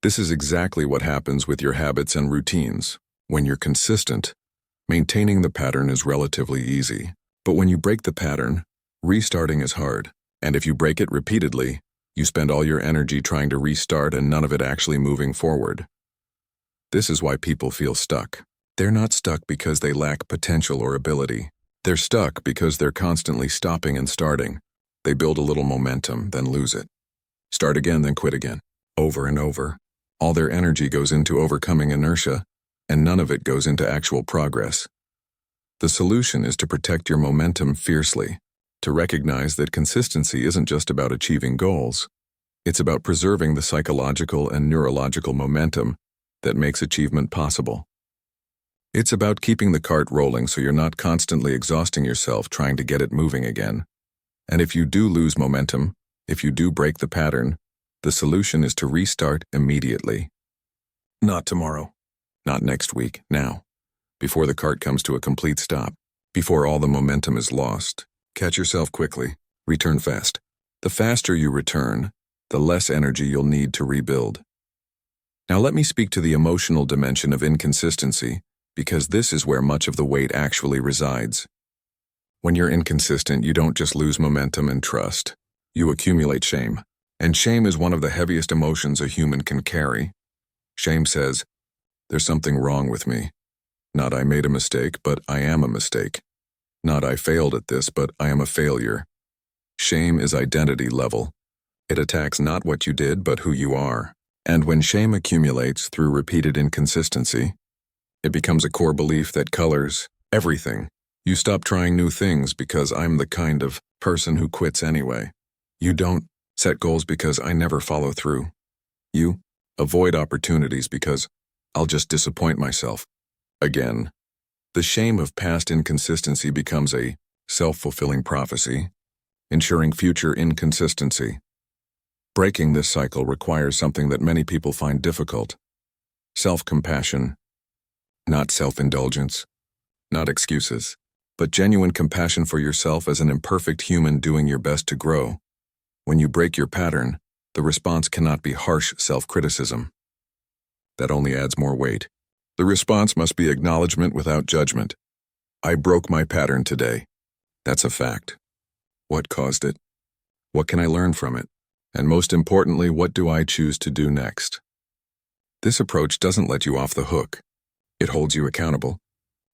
S1: This is exactly what happens with your habits and routines. When you're consistent, maintaining the pattern is relatively easy. But when you break the pattern, restarting is hard. And if you break it repeatedly, you spend all your energy trying to restart and none of it actually moving forward. This is why people feel stuck. They're not stuck because they lack potential or ability. They're stuck because they're constantly stopping and starting. They build a little momentum, then lose it. Start again, then quit again. Over and over. All their energy goes into overcoming inertia, and none of it goes into actual progress. The solution is to protect your momentum fiercely, to recognize that consistency isn't just about achieving goals. It's about preserving the psychological and neurological momentum that makes achievement possible. It's about keeping the cart rolling so you're not constantly exhausting yourself trying to get it moving again. And if you do lose momentum, if you do break the pattern, the solution is to restart immediately. Not tomorrow, not next week, now. Before the cart comes to a complete stop, before all the momentum is lost. Catch yourself quickly, return fast. The faster you return, the less energy you'll need to rebuild. Now let me speak to the emotional dimension of inconsistency, because this is where much of the weight actually resides. When you're inconsistent, you don't just lose momentum and trust. You accumulate shame. And shame is one of the heaviest emotions a human can carry. Shame says, there's something wrong with me. Not I made a mistake, but I am a mistake. Not I failed at this, but I am a failure. Shame is identity level. It attacks not what you did, but who you are. And when shame accumulates through repeated inconsistency, it becomes a core belief that colors everything. You stop trying new things because I'm the kind of person who quits anyway. You don't set goals because I never follow through. You avoid opportunities because I'll just disappoint myself. Again, the shame of past inconsistency becomes a self-fulfilling prophecy. ensuring future inconsistency. Breaking this cycle requires something that many people find difficult: self-compassion, not self-indulgence, not excuses, but genuine compassion for yourself as an imperfect human doing your best to grow. When you break your pattern, the response cannot be harsh self-criticism. That only adds more weight. The response must be acknowledgement without judgment. I broke my pattern today. That's a fact. What caused it? What can I learn from it? And most importantly, what do I choose to do next? This approach doesn't let you off the hook. It holds you accountable,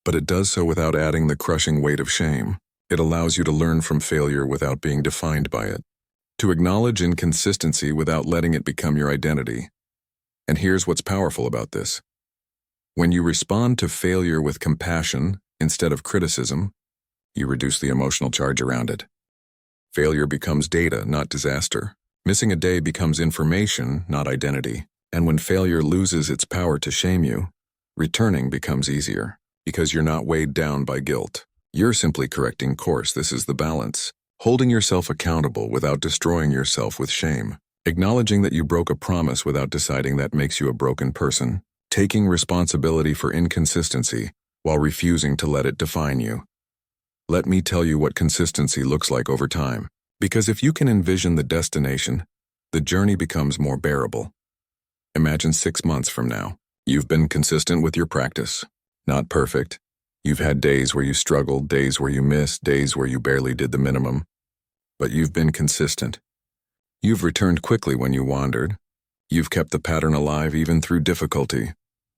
S1: but it does so without adding the crushing weight of shame. It allows you to learn from failure without being defined by it, to acknowledge inconsistency without letting it become your identity. And here's what's powerful about this. When you respond to failure with compassion instead of criticism, you reduce the emotional charge around it. Failure becomes data, not disaster. Missing a day becomes information, not identity. And when failure loses its power to shame you, returning becomes easier, because you're not weighed down by guilt. You're simply correcting course. This is the balance. Holding yourself accountable without destroying yourself with shame. Acknowledging that you broke a promise without deciding that makes you a broken person. Taking responsibility for inconsistency while refusing to let it define you. Let me tell you what consistency looks like over time. Because if you can envision the destination, the journey becomes more bearable. Imagine 6 months from now. You've been consistent with your practice. Not perfect. You've had days where you struggled, days where you missed, days where you barely did the minimum. But you've been consistent. You've returned quickly when you wandered. You've kept the pattern alive even through difficulty.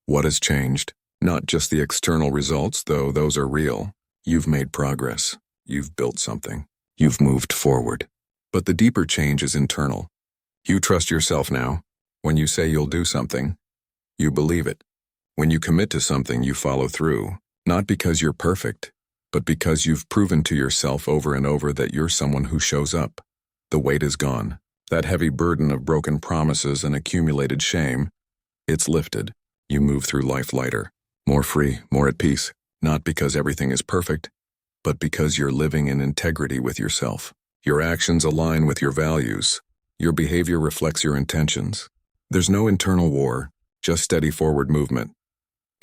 S1: What has changed? Not just the external results, though those are real. You've made progress. You've built something. You've moved forward. But the deeper change is internal. You trust yourself now. When you say you'll do something, you believe it. When you commit to something, you follow through. Not because you're perfect, but because you've proven to yourself over and over that you're someone who shows up. The weight is gone. That heavy burden of broken promises and accumulated shame, it's lifted. You move through life lighter, more free, more at peace. Not because everything is perfect, but because you're living in integrity with yourself. Your actions align with your values. Your behavior reflects your intentions. There's no internal war, just steady forward movement.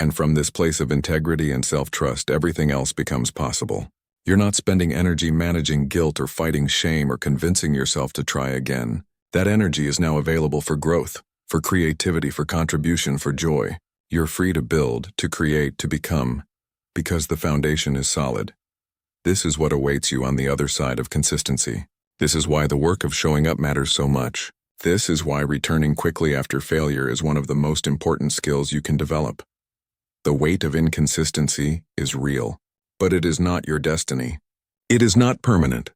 S1: And from this place of integrity and self-trust, everything else becomes possible. You're not spending energy managing guilt or fighting shame or convincing yourself to try again. That energy is now available for growth, for creativity, for contribution, for joy. You're free to build, to create, to become, because the foundation is solid. This is what awaits you on the other side of consistency. This is why the work of showing up matters so much. This is why returning quickly after failure is one of the most important skills you can develop. The weight of inconsistency is real, but it is not your destiny. It is not permanent.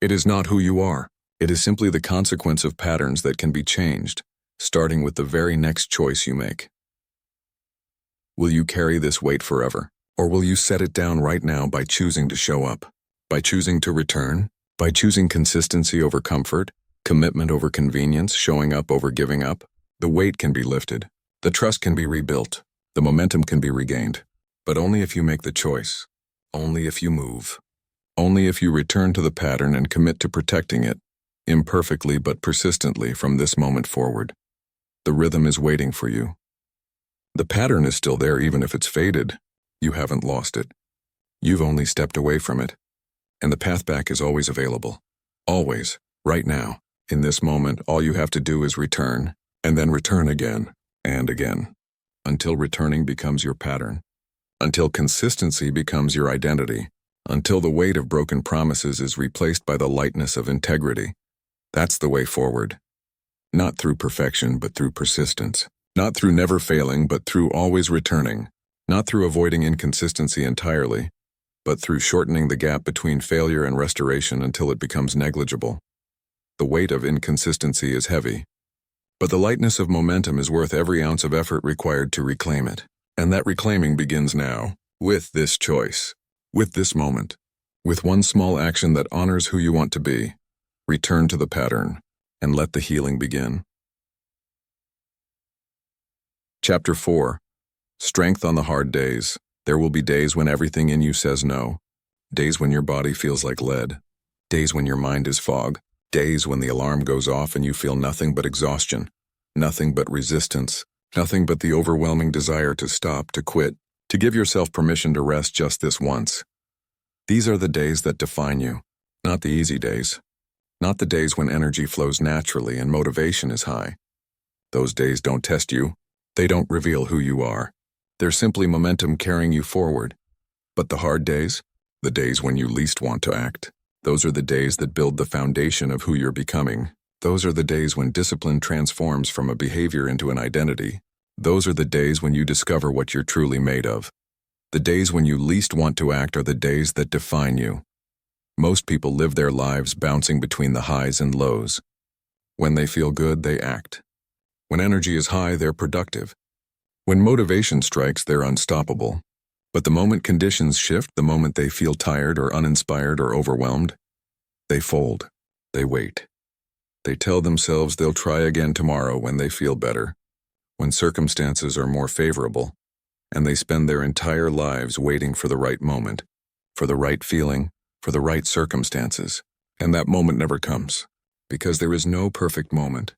S1: It is not who you are. It is simply the consequence of patterns that can be changed, starting with the very next choice you make. Will you carry this weight forever? Or will you set it down right now by choosing to show up? By choosing to return? By choosing consistency over comfort? Commitment over convenience? Showing up over giving up? The weight can be lifted. The trust can be rebuilt. The momentum can be regained. But only if you make the choice. Only if you move. Only if you return to the pattern and commit to protecting it, imperfectly but persistently from this moment forward. The rhythm is waiting for you. The pattern is still there even if it's faded. You haven't lost it. You've only stepped away from it. And the path back is always available. Always. Right now. In this moment, all you have to do is return, and then return again, and again. Until returning becomes your pattern. Until consistency becomes your identity. Until the weight of broken promises is replaced by the lightness of integrity. That's the way forward. Not through perfection, but through persistence. Not through never failing, but through always returning. Not through avoiding inconsistency entirely, but through shortening the gap between failure and restoration until it becomes negligible. The weight of inconsistency is heavy, but the lightness of momentum is worth every ounce of effort required to reclaim it. And that reclaiming begins now, with this choice, with this moment, with one small action that honors who you want to be. Return to the pattern, and let the healing begin. Chapter 4. Strength on the hard days. There will be days when everything in you says no. Days when your body feels like lead. Days when your mind is fog. Days when the alarm goes off and you feel nothing but exhaustion, nothing but resistance, nothing but the overwhelming desire to stop, to quit, to give yourself permission to rest just this once. These are the days that define you, not the easy days, not the days when energy flows naturally and motivation is high. Those days don't test you. They don't reveal who you are. They're simply momentum carrying you forward. But the hard days, the days when you least want to act, those are the days that build the foundation of who you're becoming. Those are the days when discipline transforms from a behavior into an identity. Those are the days when you discover what you're truly made of. The days when you least want to act are the days that define you. Most people live their lives bouncing between the highs and lows. When they feel good, they act. When energy is high, they're productive. When motivation strikes, they're unstoppable. But the moment conditions shift, the moment they feel tired or uninspired or overwhelmed, they fold. They wait. They tell themselves they'll try again tomorrow when they feel better, when circumstances are more favorable, and they spend their entire lives waiting for the right moment, for the right feeling, for the right circumstances. And that moment never comes, because there is no perfect moment.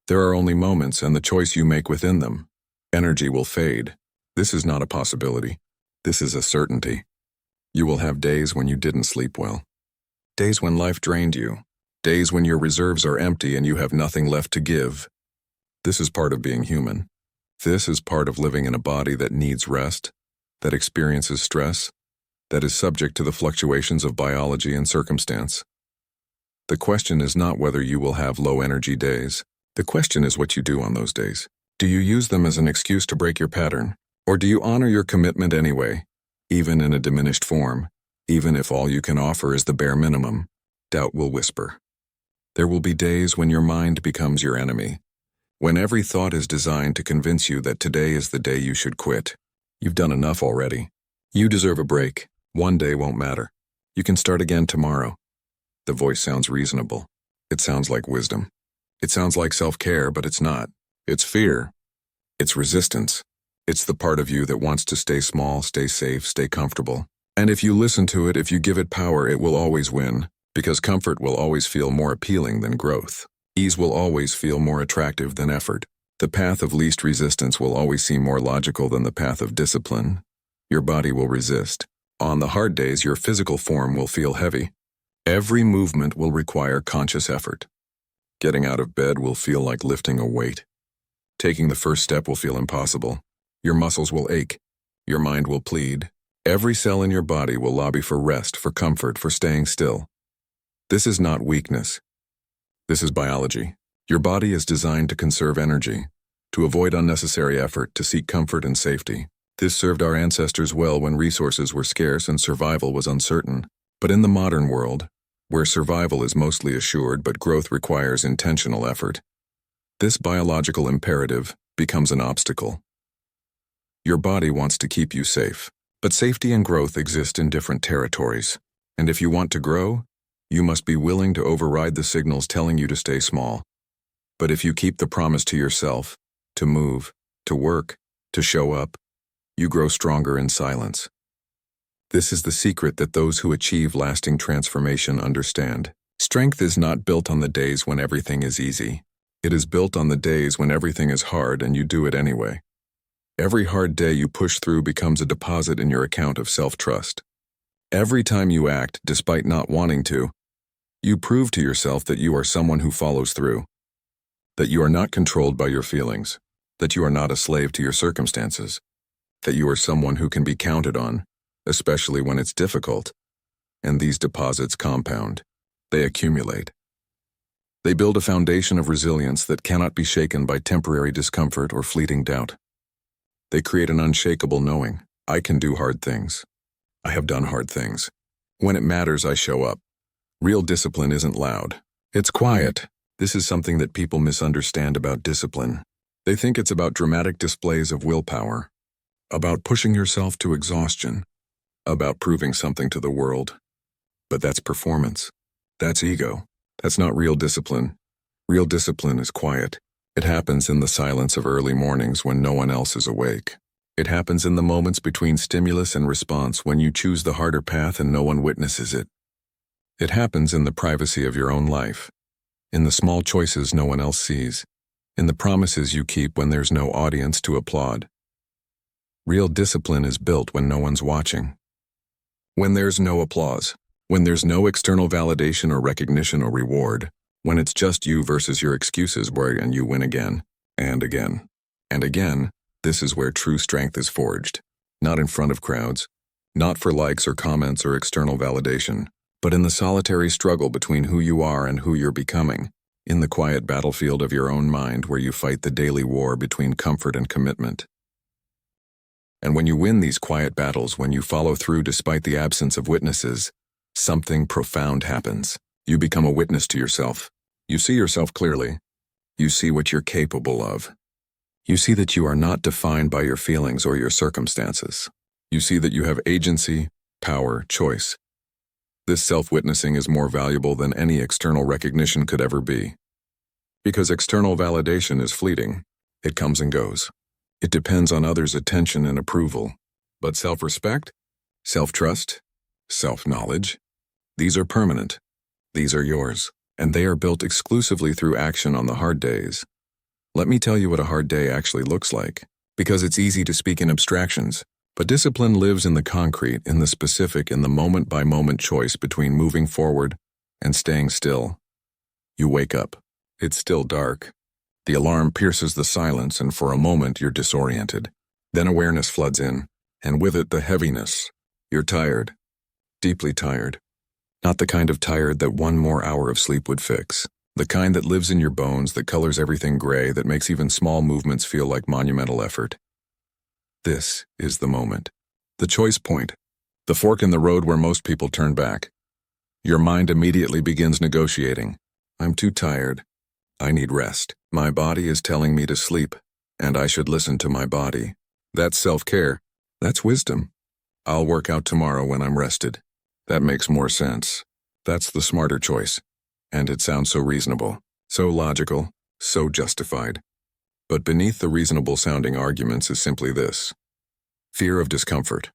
S1: There are only moments and the choice you make within them. Energy will fade. This is not a possibility. This is a certainty. You will have days when you didn't sleep well. Days when life drained you. Days when your reserves are empty and you have nothing left to give. This is part of being human. This is part of living in a body that needs rest, that experiences stress, that is subject to the fluctuations of biology and circumstance. The question is not whether you will have low-energy days. The question is what you do on those days. Do you use them as an excuse to break your pattern? Or do you honor your commitment anyway, even in a diminished form, even if all you can offer is the bare minimum? Doubt will whisper. There will be days when your mind becomes your enemy, when every thought is designed to convince you that today is the day you should quit. You've done enough already. You deserve a break. One day won't matter. You can start again tomorrow. The voice sounds reasonable. It sounds like wisdom. It sounds like self-care, but it's not. It's fear. It's resistance. It's the part of you that wants to stay small, stay safe, stay comfortable. And if you listen to it, if you give it power, it will always win, because comfort will always feel more appealing than growth. Ease will always feel more attractive than effort. The path of least resistance will always seem more logical than the path of discipline. Your body will resist. On the hard days, your physical form will feel heavy. Every movement will require conscious effort. Getting out of bed will feel like lifting a weight. Taking the first step will feel impossible. Your muscles will ache. Your mind will plead. Every cell in your body will lobby for rest, for comfort, for staying still. This is not weakness. This is biology. Your body is designed to conserve energy, to avoid unnecessary effort, to seek comfort and safety. This served our ancestors well when resources were scarce and survival was uncertain. But in the modern world, where survival is mostly assured but growth requires intentional effort, this biological imperative becomes an obstacle. Your body wants to keep you safe, but safety and growth exist in different territories. And if you want to grow, you must be willing to override the signals telling you to stay small. But if you keep the promise to yourself, to move, to work, to show up, you grow stronger in silence. This is the secret that those who achieve lasting transformation understand. Strength is not built on the days when everything is easy. It is built on the days when everything is hard and you do it anyway. Every hard day you push through becomes a deposit in your account of self-trust. Every time you act, despite not wanting to, you prove to yourself that you are someone who follows through, that you are not controlled by your feelings, that you are not a slave to your circumstances, that you are someone who can be counted on, especially when it's difficult. And these deposits compound. They accumulate. They build a foundation of resilience that cannot be shaken by temporary discomfort or fleeting doubt. They create an unshakable knowing. I can do hard things. I have done hard things. When it matters, I show up. Real discipline isn't loud. It's quiet. This is something that people misunderstand about discipline. They think it's about dramatic displays of willpower, about pushing yourself to exhaustion, about proving something to the world. But that's performance. That's ego. That's not real discipline. Real discipline is quiet. It happens in the silence of early mornings when no one else is awake. It happens in the moments between stimulus and response when you choose the harder path and no one witnesses it. It happens in the privacy of your own life, in the small choices no one else sees, in the promises you keep when there's no audience to applaud. Real discipline is built when no one's watching. When there's no applause, when there's no external validation or recognition or reward, when it's just you versus your excuses and you win again, and again, and again, this is where true strength is forged. Not in front of crowds, not for likes or comments or external validation, but in the solitary struggle between who you are and who you're becoming, in the quiet battlefield of your own mind where you fight the daily war between comfort and commitment. And when you win these quiet battles, when you follow through despite the absence of witnesses, something profound happens. You become a witness to yourself. You see yourself clearly. You see what you're capable of. You see that you are not defined by your feelings or your circumstances. You see that you have agency, power, choice. This self-witnessing is more valuable than any external recognition could ever be. Because external validation is fleeting. It comes and goes. It depends on others' attention and approval. But self-respect, self-trust, self-knowledge, these are permanent. These are yours. And they are built exclusively through action on the hard days. Let me tell you what a hard day actually looks like. Because it's easy to speak in abstractions. But discipline lives in the concrete, in the specific, in the moment-by-moment choice between moving forward and staying still. You wake up. It's still dark. The alarm pierces the silence, and for a moment you're disoriented. Then awareness floods in, and with it the heaviness. You're tired. Deeply tired. Not the kind of tired that one more hour of sleep would fix. The kind that lives in your bones, that colors everything gray, that makes even small movements feel like monumental effort. This is the moment. The choice point. The fork in the road where most people turn back. Your mind immediately begins negotiating. I'm too tired. I need rest. My body is telling me to sleep, and I should listen to my body. That's self-care. That's wisdom. I'll work out tomorrow when I'm rested. That makes more sense. That's the smarter choice. And it sounds so reasonable, so logical, so justified. But beneath the reasonable-sounding arguments is simply this. Fear of discomfort,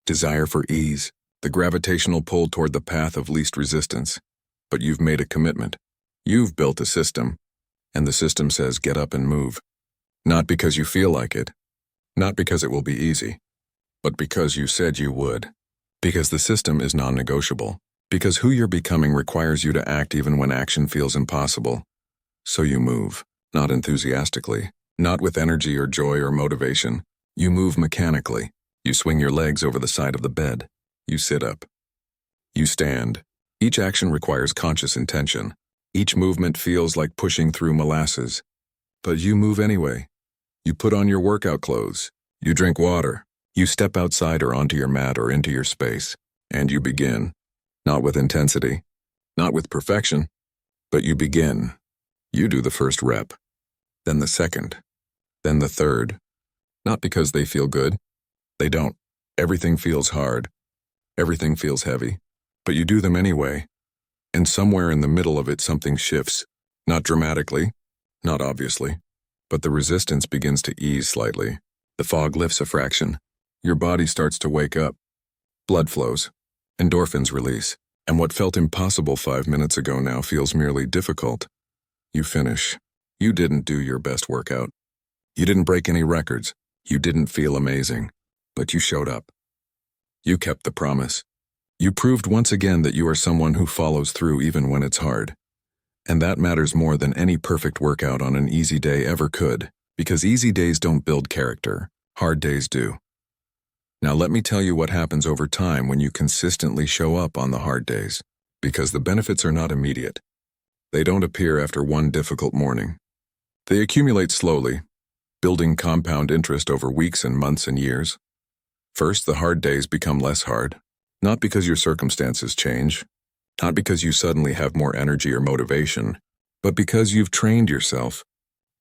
S1: desire for ease, the gravitational pull toward the path of least resistance. But you've made a commitment. You've built a system. And the system says get up and move. Not because you feel like it. Not because it will be easy. But because you said you would. Because the system is non-negotiable. Because who you're becoming requires you to act even when action feels impossible. So you move, not enthusiastically, not with energy or joy or motivation. You move mechanically. You swing your legs over the side of the bed. You sit up. You stand. Each action requires conscious intention. Each movement feels like pushing through molasses. But you move anyway. You put on your workout clothes. You drink water. You step outside or onto your mat or into your space. And you begin. Not with intensity. Not with perfection. But you begin. You do the first rep. Then the second. Then the third. Not because they feel good. They don't. Everything feels hard. Everything feels heavy. But you do them anyway. And somewhere in the middle of it something shifts. Not dramatically. Not obviously. But the resistance begins to ease slightly. The fog lifts a fraction. Your body starts to wake up. Blood flows. Endorphins release. And what felt impossible 5 minutes ago now feels merely difficult. You finish. You didn't do your best workout. You didn't break any records. You didn't feel amazing. But you showed up. You kept the promise. You proved once again that you are someone who follows through even when it's hard. And that matters more than any perfect workout on an easy day ever could, because easy days don't build character. Hard days do. Now let me tell you what happens over time when you consistently show up on the hard days, because the benefits are not immediate. They don't appear after one difficult morning. They accumulate slowly, building compound interest over weeks and months and years. First, the hard days become less hard, not because your circumstances change, not because you suddenly have more energy or motivation, but because you've trained yourself.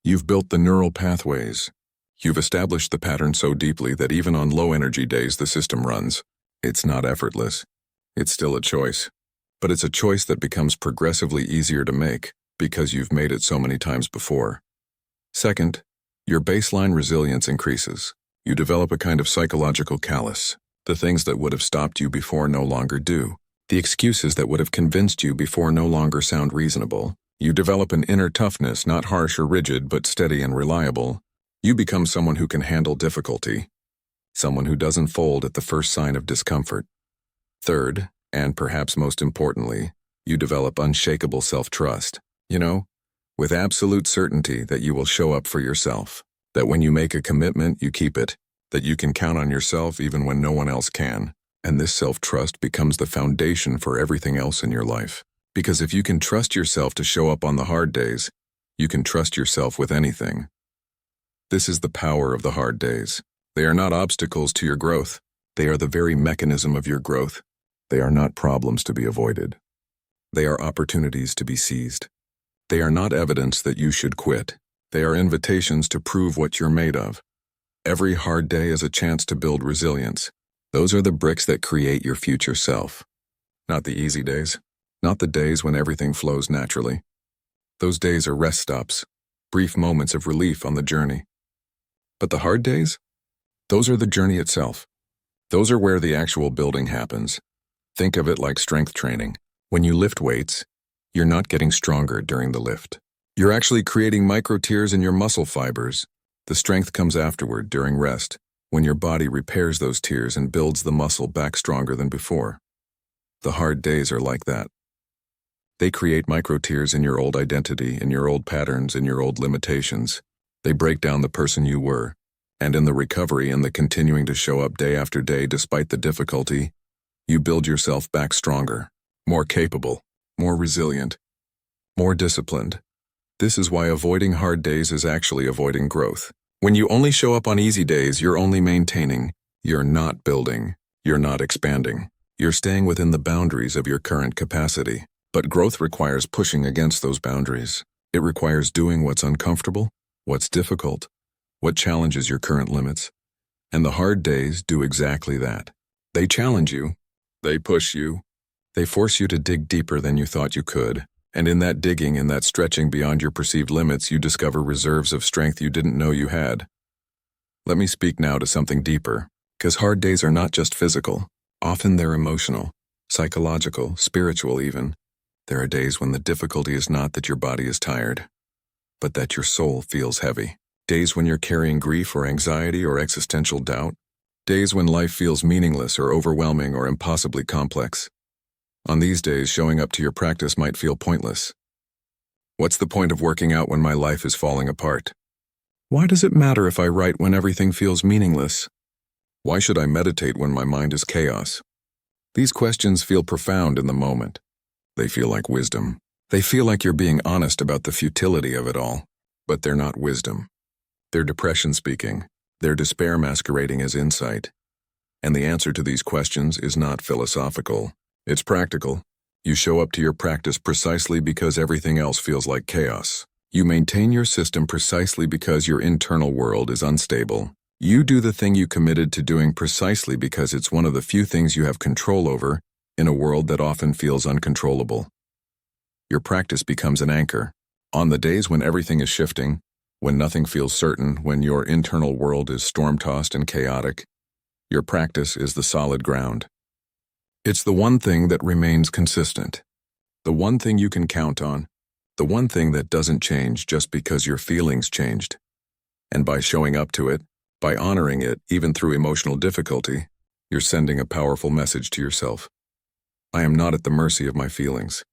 S1: You've built the neural pathways. You've established the pattern so deeply that even on low-energy days the system runs. It's not effortless. It's still a choice. But it's a choice that becomes progressively easier to make because you've made it so many times before. Second, your baseline resilience increases. You develop a kind of psychological callus. The things that would have stopped you before no longer do. The excuses that would have convinced you before no longer sound reasonable. You develop an inner toughness, not harsh or rigid, but steady and reliable. You become someone who can handle difficulty, someone who doesn't fold at the first sign of discomfort. Third, and perhaps most importantly, you develop unshakable self-trust. With absolute certainty that you will show up for yourself, that when you make a commitment, you keep it, that you can count on yourself even when no one else can. And this self-trust becomes the foundation for everything else in your life. Because if you can trust yourself to show up on the hard days, you can trust yourself with anything. This is the power of the hard days. They are not obstacles to your growth. They are the very mechanism of your growth. They are not problems to be avoided. They are opportunities to be seized. They are not evidence that you should quit. They are invitations to prove what you're made of. Every hard day is a chance to build resilience. Those are the bricks that create your future self. Not the easy days. Not the days when everything flows naturally. Those days are rest stops, brief moments of relief on the journey. But the hard days? Those are the journey itself. Those are where the actual building happens. Think of it like strength training. When you lift weights, you're not getting stronger during the lift. You're actually creating micro tears in your muscle fibers. The strength comes afterward during rest, when your body repairs those tears and builds the muscle back stronger than before. The hard days are like that. They create micro tears in your old identity, in your old patterns, in your old limitations. They break down the person you were. And in the recovery and the continuing to show up day after day despite the difficulty, you build yourself back stronger, more capable, more resilient, more disciplined. This is why avoiding hard days is actually avoiding growth. When you only show up on easy days, you're only maintaining. You're not building. You're not expanding. You're staying within the boundaries of your current capacity. But growth requires pushing against those boundaries. It requires doing what's uncomfortable, what's difficult, what challenges your current limits. And the hard days do exactly that. They challenge you. They push you. They force you to dig deeper than you thought you could. And in that digging, in that stretching beyond your perceived limits, you discover reserves of strength you didn't know you had. Let me speak now to something deeper, because hard days are not just physical. Often they're emotional, psychological, spiritual even. There are days when the difficulty is not that your body is tired, but that your soul feels heavy. Days when you're carrying grief or anxiety or existential doubt. Days when life feels meaningless or overwhelming or impossibly complex. On these days, showing up to your practice might feel pointless. What's the point of working out when my life is falling apart? Why does it matter if I write when everything feels meaningless? Why should I meditate when my mind is chaos? These questions feel profound in the moment. They feel like wisdom. They feel like you're being honest about the futility of it all. But they're not wisdom. They're depression speaking. They're despair masquerading as insight. And the answer to these questions is not philosophical. It's practical. You show up to your practice precisely because everything else feels like chaos. You maintain your system precisely because your internal world is unstable. You do the thing you committed to doing precisely because it's one of the few things you have control over in a world that often feels uncontrollable. Your practice becomes an anchor. On the days when everything is shifting, when nothing feels certain, when your internal world is storm-tossed and chaotic, your practice is the solid ground. It's the one thing that remains consistent, the one thing you can count on, the one thing that doesn't change just because your feelings changed. And by showing up to it, by honoring it, even through emotional difficulty, you're sending a powerful message to yourself. I am not at the mercy of my feelings.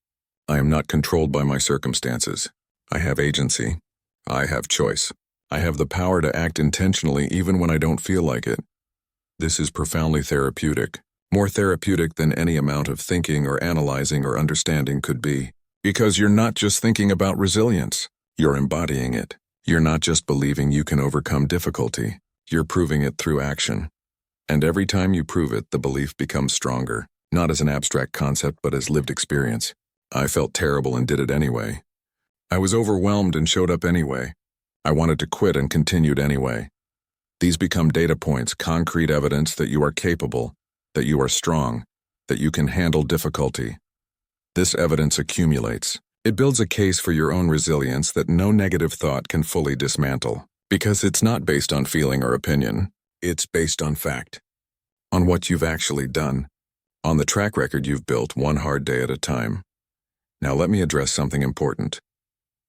S1: I am not controlled by my circumstances. I have agency. I have choice. I have the power to act intentionally even when I don't feel like it. This is profoundly therapeutic. More therapeutic than any amount of thinking or analyzing or understanding could be. Because you're not just thinking about resilience, you're embodying it. You're not just believing you can overcome difficulty, you're proving it through action. And every time you prove it, the belief becomes stronger, not as an abstract concept but as lived experience. I felt terrible and did it anyway. I was overwhelmed and showed up anyway. I wanted to quit and continued anyway. These become data points, concrete evidence that you are capable, that you are strong, that you can handle difficulty. This evidence accumulates. It builds a case for your own resilience that no negative thought can fully dismantle, because it's not based on feeling or opinion. It's based on fact, on what you've actually done. On the track record you've built one hard day at a time. Now let me address something important.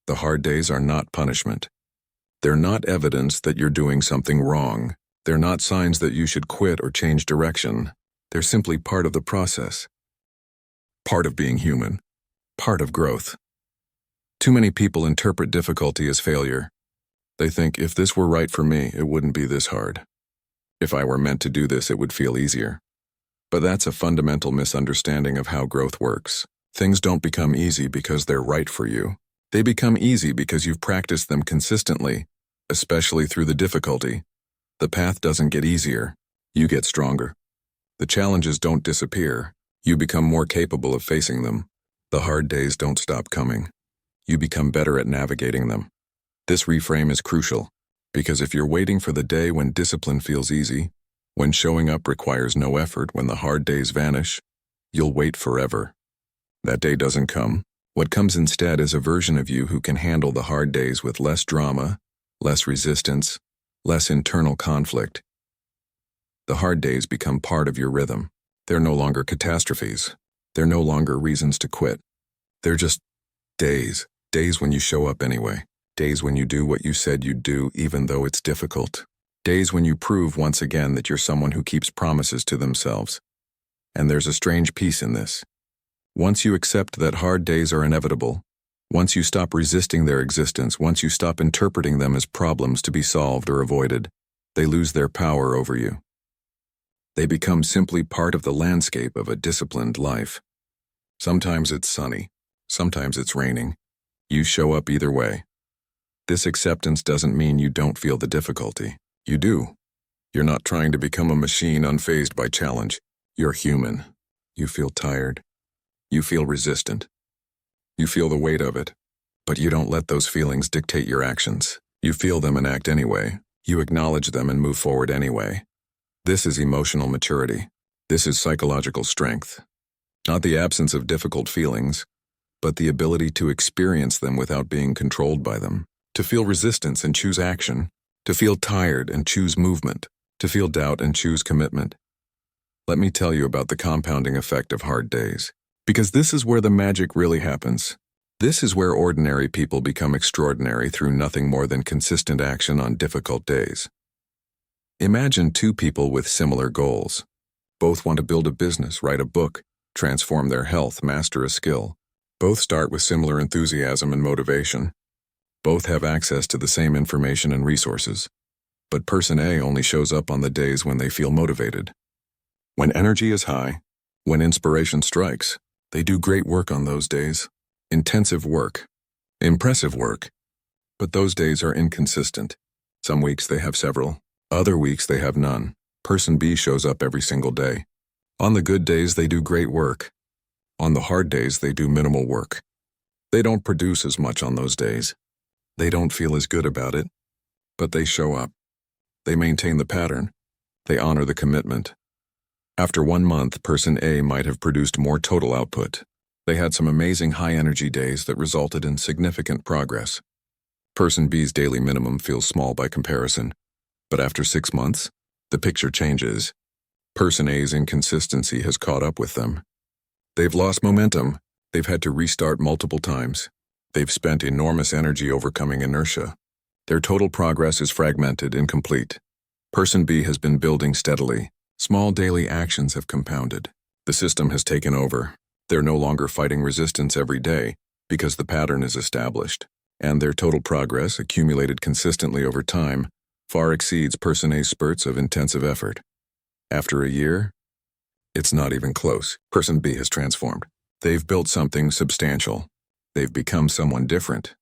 S1: The hard days are not punishment. They're not evidence that you're doing something wrong. They're not signs that you should quit or change direction. They're simply part of the process. Part of being human. Part of growth. Too many people interpret difficulty as failure. They think, if this were right for me, it wouldn't be this hard. If I were meant to do this, it would feel easier. But that's a fundamental misunderstanding of how growth works. Things don't become easy because they're right for you. They become easy because you've practiced them consistently, especially through the difficulty. The path doesn't get easier. You get stronger. The challenges don't disappear. You become more capable of facing them. The hard days don't stop coming. You become better at navigating them. This reframe is crucial, because if you're waiting for the day when discipline feels easy, when showing up requires no effort, when the hard days vanish, you'll wait forever. That day doesn't come. What comes instead is a version of you who can handle the hard days with less drama, less resistance, less internal conflict. The hard days become part of your rhythm. They're no longer catastrophes. They're no longer reasons to quit. They're just days. Days when you show up anyway. Days when you do what you said you'd do even though it's difficult. Days when you prove once again that you're someone who keeps promises to themselves. And there's a strange peace in this. Once you accept that hard days are inevitable, once you stop resisting their existence, once you stop interpreting them as problems to be solved or avoided, they lose their power over you. They become simply part of the landscape of a disciplined life. Sometimes it's sunny, sometimes it's raining. You show up either way. This acceptance doesn't mean you don't feel the difficulty. You do. You're not trying to become a machine unfazed by challenge. You're human. You feel tired. You feel resistant. You feel the weight of it. But you don't let those feelings dictate your actions. You feel them and act anyway. You acknowledge them and move forward anyway. This is emotional maturity. This is psychological strength. Not the absence of difficult feelings, but the ability to experience them without being controlled by them. To feel resistance and choose action. To feel tired and choose movement. To feel doubt and choose commitment. Let me tell you about the compounding effect of hard days. Because this is where the magic really happens. This is where ordinary people become extraordinary through nothing more than consistent action on difficult days. Imagine two people with similar goals. Both want to build a business, write a book, transform their health, master a skill. Both start with similar enthusiasm and motivation. Both have access to the same information and resources. But person A only shows up on the days when they feel motivated. When energy is high, when inspiration strikes, they do great work on those days. Intensive work. Impressive work. But those days are inconsistent. Some weeks they have several. Other weeks they have none. Person B shows up every single day. On the good days they do great work. On the hard days they do minimal work. They don't produce as much on those days. They don't feel as good about it. But they show up. They maintain the pattern. They honor the commitment. After 1 month, person A might have produced more total output. They had some amazing high-energy days that resulted in significant progress. Person B's daily minimum feels small by comparison. But after 6 months, the picture changes. Person A's inconsistency has caught up with them. They've lost momentum. They've had to restart multiple times. They've spent enormous energy overcoming inertia. Their total progress is fragmented, incomplete. Person B has been building steadily. Small daily actions have compounded. The system has taken over. They're no longer fighting resistance every day because the pattern is established. And their total progress, accumulated consistently over time, far exceeds person A's spurts of intensive effort. After a year, it's not even close. Person B has transformed. They've built something substantial. They've become someone different.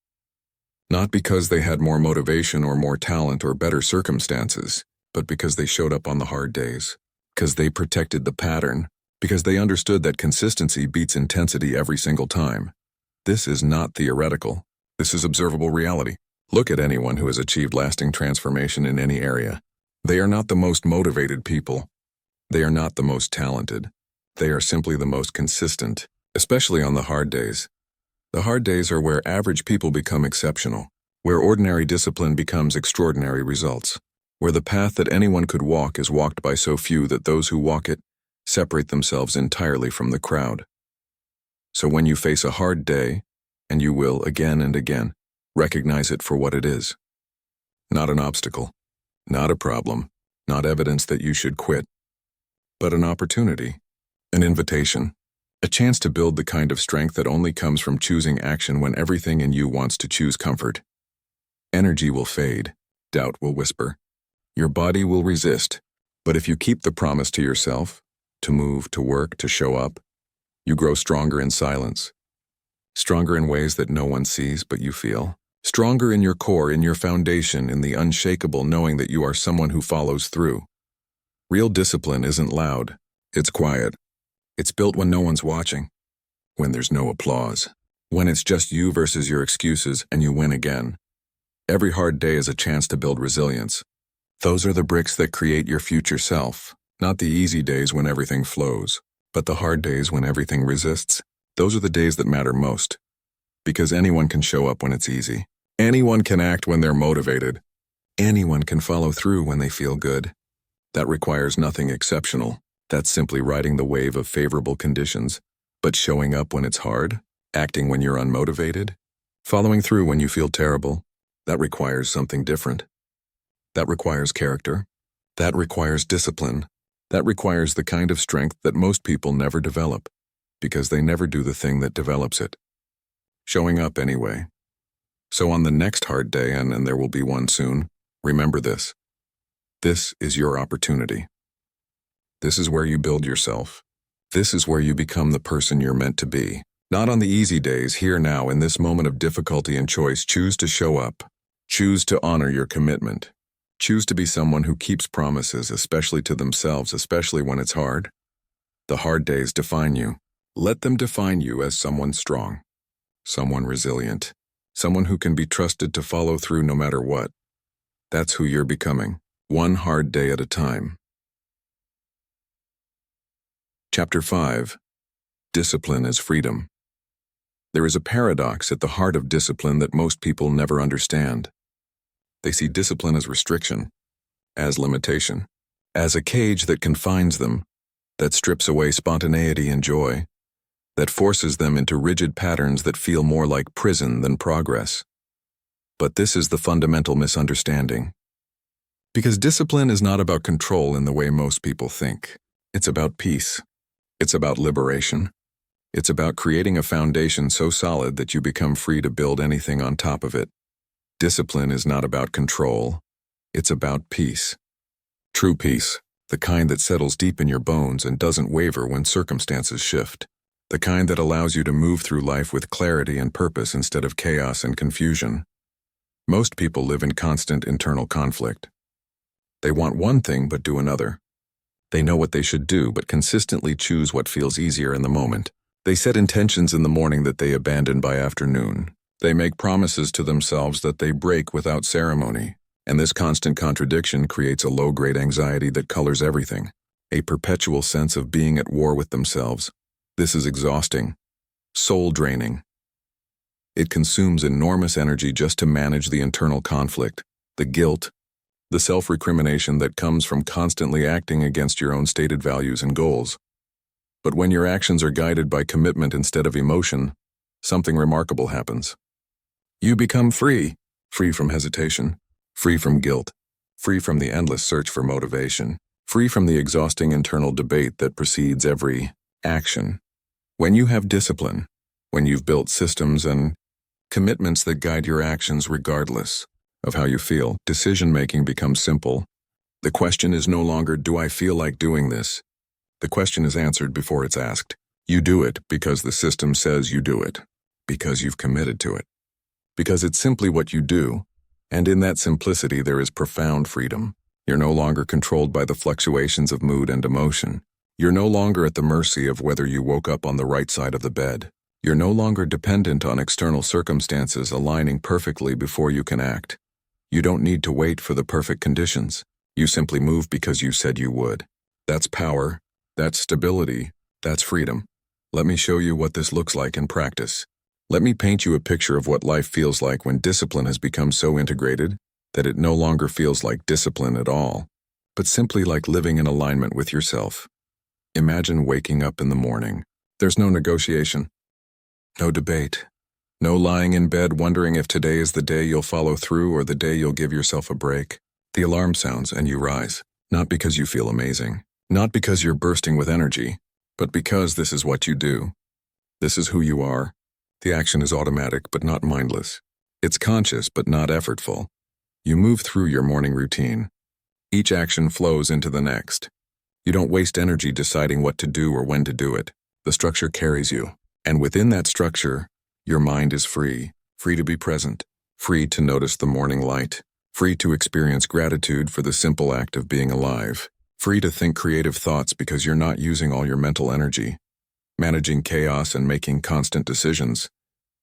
S1: Not because they had more motivation or more talent or better circumstances, but because they showed up on the hard days. Because they protected the pattern. Because they understood that consistency beats intensity every single time. This is not theoretical. This is observable reality. Look at anyone who has achieved lasting transformation in any area. They are not the most motivated people. They are not the most talented. They are simply the most consistent, especially on the hard days. The hard days are where average people become exceptional, where ordinary discipline becomes extraordinary results, where the path that anyone could walk is walked by so few that those who walk it separate themselves entirely from the crowd. So when you face a hard day, and you will again and again, recognize it for what it is. Not an obstacle, not a problem, not evidence that you should quit, but an opportunity, an invitation, a chance to build the kind of strength that only comes from choosing action when everything in you wants to choose comfort. Energy will fade, doubt will whisper, your body will resist, but if you keep the promise to yourself, to move, to work, to show up, you grow stronger in silence, stronger in ways that no one sees but you feel, stronger in your core, in your foundation, in the unshakable knowing that you are someone who follows through. Real discipline isn't loud, it's quiet. It's built when no one's watching, when there's no applause, when it's just you versus your excuses and you win again. Every hard day is a chance to build resilience. Those are the bricks that create your future self, not the easy days when everything flows, but the hard days when everything resists. Those are the days that matter most. Because anyone can show up when it's easy. Anyone can act when they're motivated. Anyone can follow through when they feel good. That requires nothing exceptional. That's simply riding the wave of favorable conditions. But showing up when it's hard, acting when you're unmotivated, following through when you feel terrible, that requires something different. That requires character. That requires discipline. That requires the kind of strength that most people never develop, because they never do the thing that develops it. Showing up anyway. So on the next hard day, and there will be one soon, remember this. This is your opportunity. This is where you build yourself. This is where you become the person you're meant to be. Not on the easy days, here now, in this moment of difficulty and choice, choose to show up. Choose to honor your commitment. Choose to be someone who keeps promises, especially to themselves, especially when it's hard. The hard days define you. Let them define you as someone strong, someone resilient, someone who can be trusted to follow through no matter what. That's who you're becoming, one hard day at a time. Chapter 5. Discipline as Freedom. There is a paradox at the heart of discipline that most people never understand. They see discipline as restriction, as limitation, as a cage that confines them, that strips away spontaneity and joy, that forces them into rigid patterns that feel more like prison than progress. But this is the fundamental misunderstanding. Because discipline is not about control in the way most people think. It's about peace. It's about liberation. It's about creating a foundation so solid that you become free to build anything on top of it. Discipline is not about control. It's about peace. True peace, the kind that settles deep in your bones and doesn't waver when circumstances shift. The kind that allows you to move through life with clarity and purpose instead of chaos and confusion. Most people live in constant internal conflict. They want one thing but do another. They know what they should do but consistently choose what feels easier in the moment. They set intentions in the morning that they abandon by afternoon. They make promises to themselves that they break without ceremony. And this constant contradiction creates a low-grade anxiety that colors everything. A perpetual sense of being at war with themselves. This is exhausting, soul-draining. It consumes enormous energy just to manage the internal conflict, the guilt, the self-recrimination that comes from constantly acting against your own stated values and goals. But when your actions are guided by commitment instead of emotion, something remarkable happens. You become free, free from hesitation, free from guilt, free from the endless search for motivation, free from the exhausting internal debate that precedes every action. When you have discipline, when you've built systems and commitments that guide your actions regardless of how you feel, decision-making becomes simple. The question is no longer, do I feel like doing this? The question is answered before it's asked. You do it because the system says you do it, because you've committed to it, because it's simply what you do, and in that simplicity there is profound freedom. You're no longer controlled by the fluctuations of mood and emotion. You're no longer at the mercy of whether you woke up on the right side of the bed. You're no longer dependent on external circumstances aligning perfectly before you can act. You don't need to wait for the perfect conditions. You simply move because you said you would. That's power. That's stability. That's freedom. Let me show you what this looks like in practice. Let me paint you a picture of what life feels like when discipline has become so integrated that it no longer feels like discipline at all, but simply like living in alignment with yourself. Imagine waking up in the morning. There's no negotiation, no debate, no lying in bed wondering if today is the day you'll follow through or the day you'll give yourself a break. The alarm sounds and you rise, not because you feel amazing, not because you're bursting with energy, but because this is what you do. This is who you are. The action is automatic but not mindless. It's conscious but not effortful. You move through your morning routine. Each action flows into the next. You don't waste energy deciding what to do or when to do it. The structure carries you. And within that structure, your mind is free to be present, free to notice the morning light, free to experience gratitude for the simple act of being alive, free to think creative thoughts because you're not using all your mental energy, managing chaos and making constant decisions.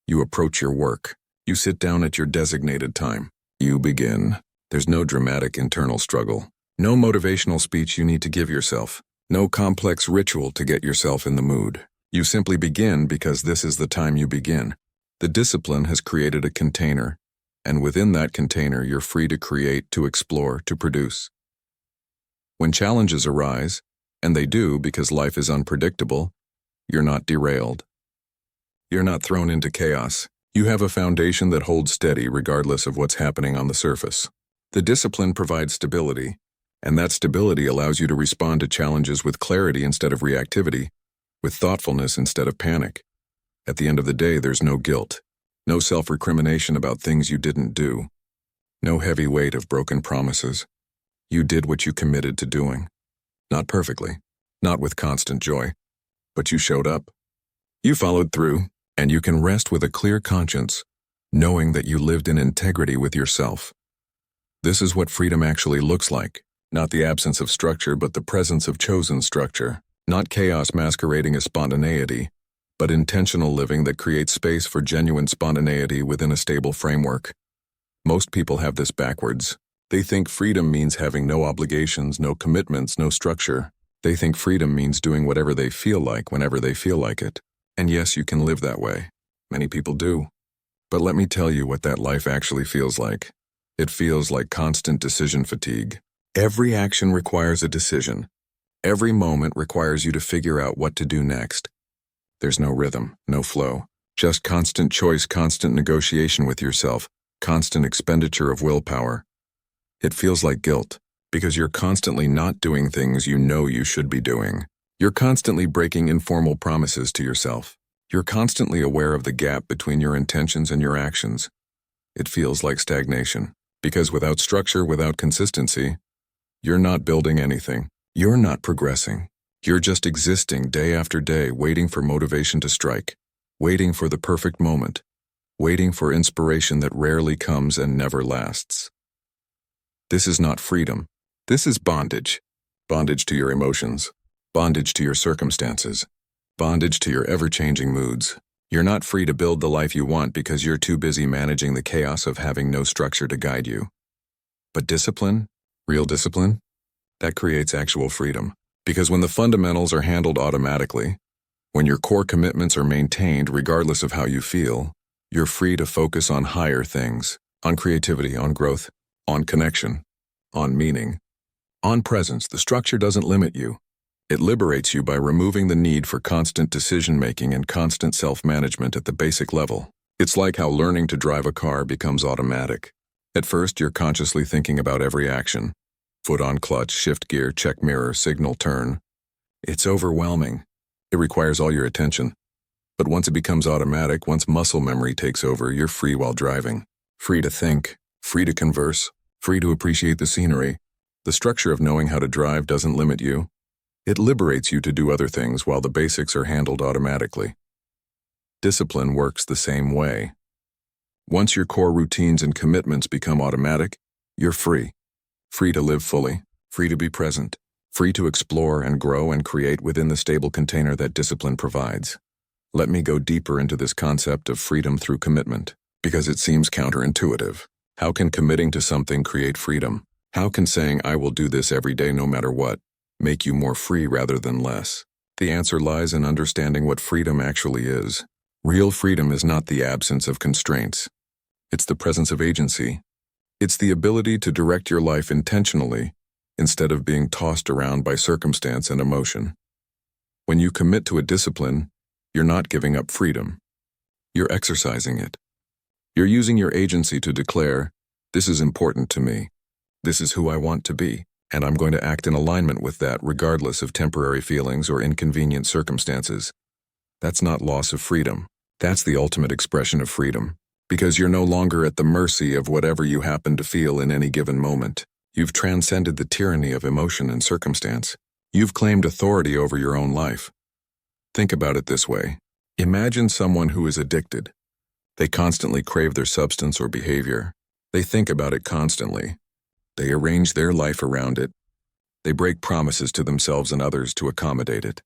S1: You approach your work. You sit down at your designated time. You begin. There's no dramatic internal struggle, no motivational speech you need to give yourself, no complex ritual to get yourself in the mood. You simply begin because this is the time you begin. The discipline has created a container, and within that container you're free to create, to explore, to produce. When challenges arise, and they do because life is unpredictable, you're not derailed. You're not thrown into chaos. You have a foundation that holds steady regardless of what's happening on the surface. The discipline provides stability, and that stability allows you to respond to challenges with clarity instead of reactivity, with thoughtfulness instead of panic. At the end of the day, there's no guilt, no self-recrimination about things you didn't do, no heavy weight of broken promises. You did what you committed to doing. Not perfectly, not with constant joy, but you showed up. You followed through, and you can rest with a clear conscience, knowing that you lived in integrity with yourself. This is what freedom actually looks like, not the absence of structure but the presence of chosen structure, not chaos masquerading as spontaneity, but intentional living that creates space for genuine spontaneity within a stable framework. Most people have this backwards. They think freedom means having no obligations, no commitments, no structure. They think freedom means doing whatever they feel like whenever they feel like it. And yes, you can live that way. Many people do. But let me tell you what that life actually feels like. It feels like constant decision fatigue. Every action requires a decision. Every moment requires you to figure out what to do next. There's no rhythm, no flow. Just constant choice, constant negotiation with yourself, constant expenditure of willpower. It feels like guilt, because you're constantly not doing things you know you should be doing. You're constantly breaking informal promises to yourself. You're constantly aware of the gap between your intentions and your actions. It feels like stagnation, because without structure, without consistency, you're not building anything. You're not progressing. You're just existing day after day, waiting for motivation to strike, waiting for the perfect moment, waiting for inspiration that rarely comes and never lasts. This is not freedom. This is bondage. Bondage to your emotions. Bondage to your circumstances. Bondage to your ever-changing moods. You're not free to build the life you want because you're too busy managing the chaos of having no structure to guide you. But discipline, real discipline, that creates actual freedom. Because when the fundamentals are handled automatically, when your core commitments are maintained regardless of how you feel, you're free to focus on higher things, on creativity, on growth, on connection, on meaning, on presence. The structure doesn't limit you. It liberates you by removing the need for constant decision-making and constant self-management at the basic level. It's like how learning to drive a car becomes automatic. At first, you're consciously thinking about every action. Foot on clutch, shift gear, check mirror, signal, turn. It's overwhelming. It requires all your attention. But once it becomes automatic, once muscle memory takes over, you're free while driving. Free to think, free to converse, free to appreciate the scenery. The structure of knowing how to drive doesn't limit you. It liberates you to do other things while the basics are handled automatically. Discipline works the same way. Once your core routines and commitments become automatic, you're free. Free to live fully, free to be present, free to explore and grow and create within the stable container that discipline provides. Let me go deeper into this concept of freedom through commitment, because it seems counterintuitive. How can committing to something create freedom? How can saying, "I will do this every day no matter what," make you more free rather than less? The answer lies in understanding what freedom actually is. Real freedom is not the absence of constraints. It's the presence of agency. It's the ability to direct your life intentionally instead of being tossed around by circumstance and emotion. When you commit to a discipline, you're not giving up freedom. You're exercising it. You're using your agency to declare, this is important to me. This is who I want to be, and I'm going to act in alignment with that regardless of temporary feelings or inconvenient circumstances. That's not loss of freedom. That's the ultimate expression of freedom, because you're no longer at the mercy of whatever you happen to feel in any given moment. You've transcended the tyranny of emotion and circumstance. You've claimed authority over your own life. Think about it this way. Imagine someone who is addicted. They constantly crave their substance or behavior. They think about it constantly. They arrange their life around it. They break promises to themselves and others to accommodate it.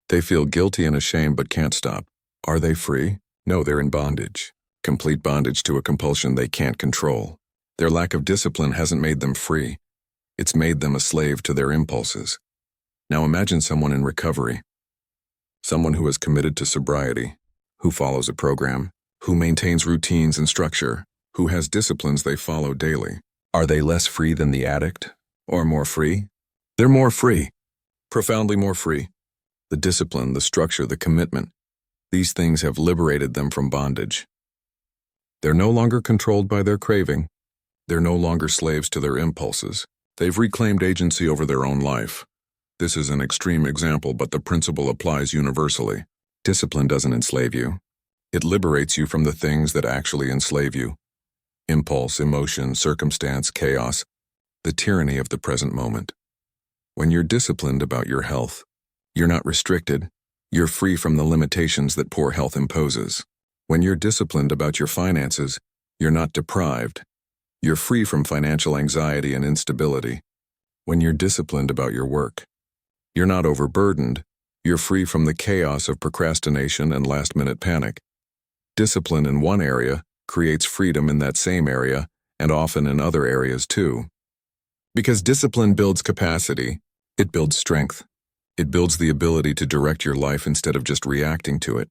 S1: They feel guilty and ashamed but can't stop. Are they free? No, they're in bondage. Complete bondage to a compulsion they can't control. Their lack of discipline hasn't made them free. It's made them a slave to their impulses. Now imagine someone in recovery. Someone who is committed to sobriety, who follows a program, who maintains routines and structure, who has disciplines they follow daily. Are they less free than the addict? Or more free? They're more free. Profoundly more free. The discipline, the structure, the commitment. These things have liberated them from bondage. They're no longer controlled by their craving. They're no longer slaves to their impulses. They've reclaimed agency over their own life. This is an extreme example, but the principle applies universally. Discipline doesn't enslave you. It liberates you from the things that actually enslave you. Impulse, emotion, circumstance, chaos, the tyranny of the present moment. When you're disciplined about your health, you're not restricted. You're free from the limitations that poor health imposes. When you're disciplined about your finances, you're not deprived. You're free from financial anxiety and instability. When you're disciplined about your work, you're not overburdened. You're free from the chaos of procrastination and last-minute panic. Discipline in one area creates freedom in that same area, and often in other areas too. Because discipline builds capacity, it builds strength. It builds the ability to direct your life instead of just reacting to it.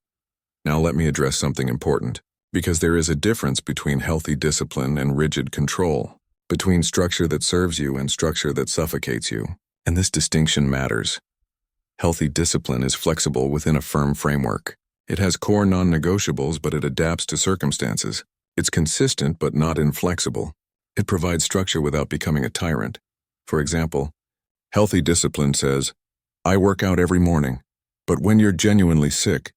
S1: Now let me address something important, because there is a difference between healthy discipline and rigid control, between structure that serves you and structure that suffocates you, and this distinction matters. Healthy discipline is flexible within a firm framework. It has core non-negotiables, but it adapts to circumstances. It's consistent but not inflexible. It provides structure without becoming a tyrant. For example, healthy discipline says, I work out every morning. But when you're genuinely sick,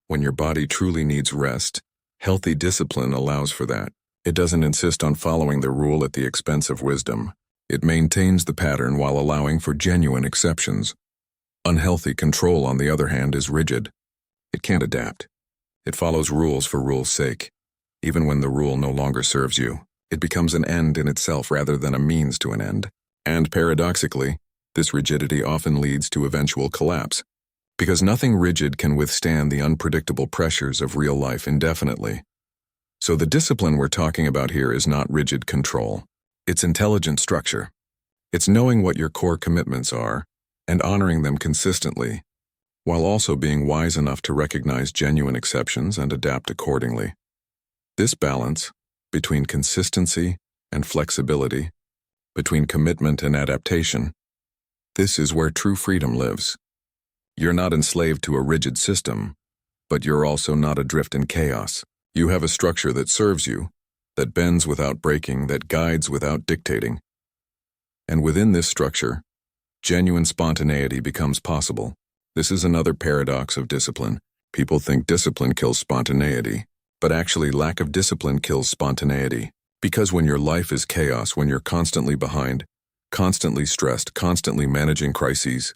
S1: when your body truly needs rest, healthy discipline allows for that. It doesn't insist on following the rule at the expense of wisdom. It maintains the pattern while allowing for genuine exceptions. Unhealthy control, on the other hand, is rigid. It can't adapt. It follows rules for rule's sake. Even when the rule no longer serves you, it becomes an end in itself rather than a means to an end. And paradoxically, this rigidity often leads to eventual collapse, because nothing rigid can withstand the unpredictable pressures of real life indefinitely. So the discipline we're talking about here is not rigid control. It's intelligent structure. It's knowing what your core commitments are and honoring them consistently, while also being wise enough to recognize genuine exceptions and adapt accordingly. This balance, between consistency and flexibility, between commitment and adaptation, this is where true freedom lives. You're not enslaved to a rigid system, but you're also not adrift in chaos. You have a structure that serves you, that bends without breaking, that guides without dictating. And within this structure, genuine spontaneity becomes possible. This is another paradox of discipline. People think discipline kills spontaneity, but actually lack of discipline kills spontaneity. Because when your life is chaos, when you're constantly behind, constantly stressed, constantly managing crises,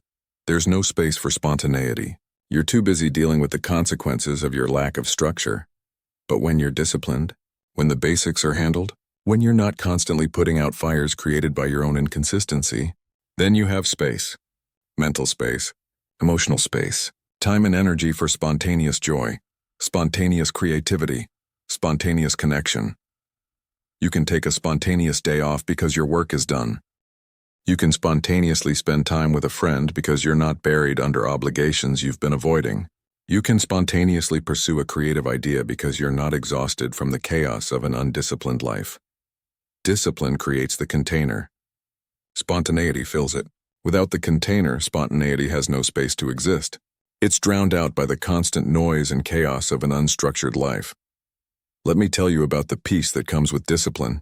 S1: there's no space for spontaneity. You're too busy dealing with the consequences of your lack of structure. But when you're disciplined, when the basics are handled, when you're not constantly putting out fires created by your own inconsistency, then you have space, mental space, emotional space, time and energy for spontaneous joy, spontaneous creativity, spontaneous connection. You can take a spontaneous day off because your work is done. You can spontaneously spend time with a friend because you're not buried under obligations you've been avoiding. You can spontaneously pursue a creative idea because you're not exhausted from the chaos of an undisciplined life. Discipline creates the container. Spontaneity fills it. Without the container, spontaneity has no space to exist. It's drowned out by the constant noise and chaos of an unstructured life. Let me tell you about the peace that comes with discipline,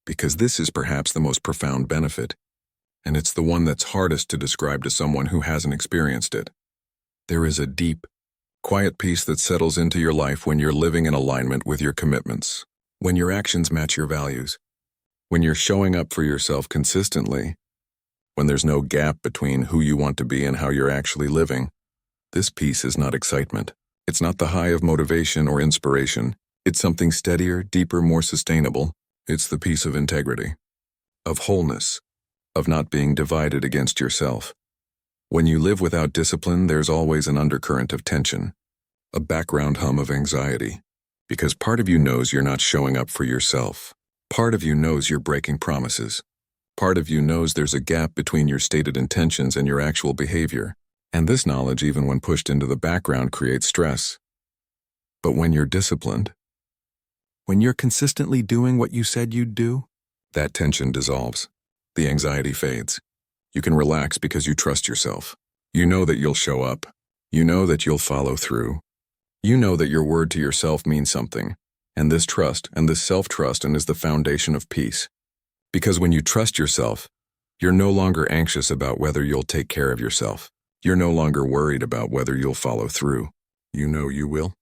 S1: because this is perhaps the most profound benefit, and it's the one that's hardest to describe to someone who hasn't experienced it. There is a deep, quiet peace that settles into your life when you're living in alignment with your commitments, when your actions match your values, when you're showing up for yourself consistently, when there's no gap between who you want to be and how you're actually living. This peace is not excitement. It's not the high of motivation or inspiration. It's something steadier, deeper, more sustainable. It's the peace of integrity, of wholeness, of not being divided against yourself. When you live without discipline, there's always an undercurrent of tension, a background hum of anxiety, because part of you knows you're not showing up for yourself. Part of you knows you're breaking promises. Part of you knows there's a gap between your stated intentions and your actual behavior. And this knowledge, even when pushed into the background, creates stress. But when you're disciplined, when you're consistently doing what you said you'd do, that tension dissolves. The anxiety fades. You can relax because you trust yourself. You know that you'll show up. You know that you'll follow through. You know that your word to yourself means something. And this trust and this self-trust is the foundation of peace. Because when you trust yourself, you're no longer anxious about whether you'll take care of yourself. You're no longer worried about whether you'll follow through. You know you will.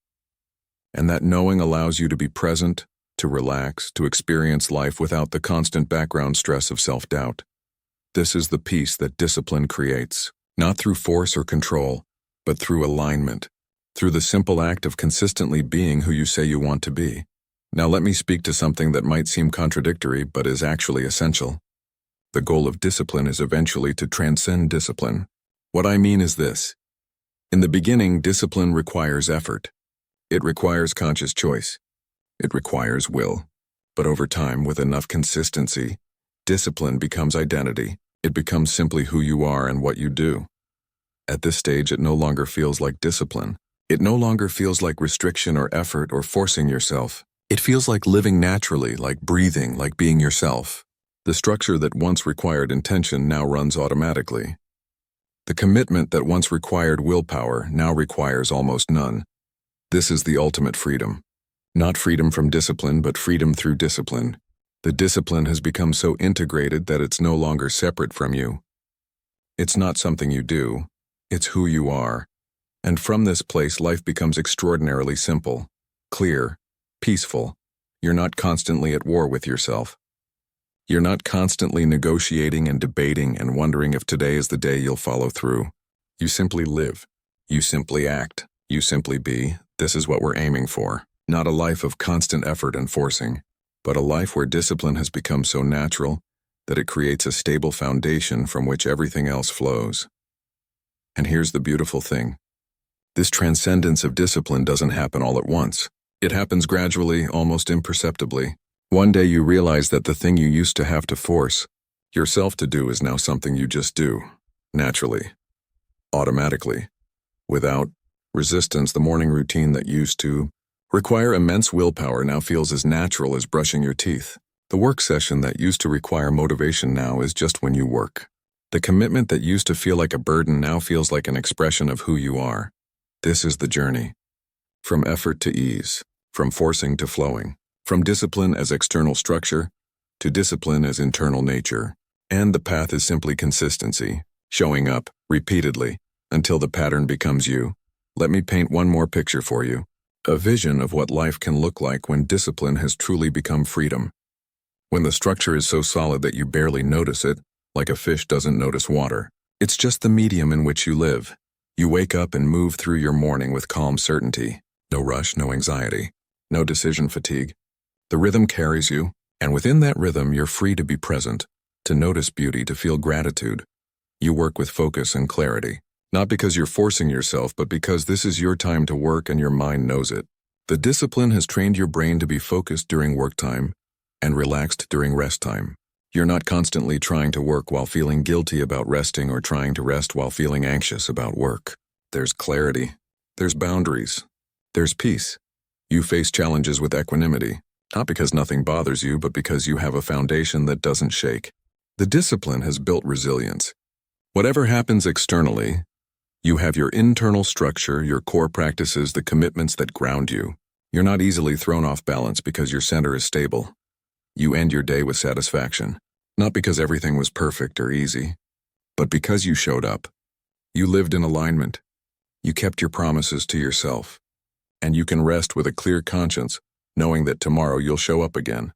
S1: And that knowing allows you to be present, to relax, to experience life without the constant background stress of self-doubt. This is the peace that discipline creates, not through force or control, but through alignment, through the simple act of consistently being who you say you want to be. Now let me speak to something that might seem contradictory but is actually essential. The goal of discipline is eventually to transcend discipline. What I mean is this. In the beginning, discipline requires effort. It requires conscious choice. It requires will. But over time, with enough consistency, discipline becomes identity. It becomes simply who you are and what you do. At this stage, it no longer feels like discipline. It no longer feels like restriction or effort or forcing yourself. It feels like living naturally, like breathing, like being yourself. The structure that once required intention now runs automatically. The commitment that once required willpower now requires almost none. This is the ultimate freedom. Not freedom from discipline, but freedom through discipline. The discipline has become so integrated that it's no longer separate from you. It's not something you do, it's who you are. And from this place, life becomes extraordinarily simple, clear, peaceful. You're not constantly at war with yourself. You're not constantly negotiating and debating and wondering if today is the day you'll follow through. You simply live. You simply act. You simply be. This is what we're aiming for. Not a life of constant effort and forcing, but a life where discipline has become so natural that it creates a stable foundation from which everything else flows. And here's the beautiful thing. This transcendence of discipline doesn't happen all at once. It happens gradually, almost imperceptibly. One day you realize that the thing you used to have to force yourself to do is now something you just do, naturally, automatically, without resistance. The morning routine that used to require immense willpower now feels as natural as brushing your teeth. The work session that used to require motivation now is just when you work. The commitment that used to feel like a burden now feels like an expression of who you are. This is the journey. From effort to ease, from forcing to flowing. From discipline as external structure to discipline as internal nature. And the path is simply consistency, showing up repeatedly until the pattern becomes you. Let me paint one more picture for you. A vision of what life can look like when discipline has truly become freedom. When the structure is so solid that you barely notice it, like a fish doesn't notice water. It's just the medium in which you live. You wake up and move through your morning with calm certainty. No rush, no anxiety, no decision fatigue. The rhythm carries you, and within that rhythm you're free to be present, to notice beauty, to feel gratitude. You work with focus and clarity, not because you're forcing yourself, but because this is your time to work and your mind knows it. The discipline has trained your brain to be focused during work time and relaxed during rest time. You're not constantly trying to work while feeling guilty about resting or trying to rest while feeling anxious about work. There's clarity. There's boundaries. There's peace. You face challenges with equanimity. Not because nothing bothers you, but because you have a foundation that doesn't shake. The discipline has built resilience. Whatever happens externally, You have your internal structure, your core practices, the commitments that ground you. You're not easily thrown off balance because your center is stable. You end your day with satisfaction, not because everything was perfect or easy, but because you showed up. You lived in alignment. You kept your promises to yourself. And you can rest with a clear conscience, knowing that tomorrow you'll show up again.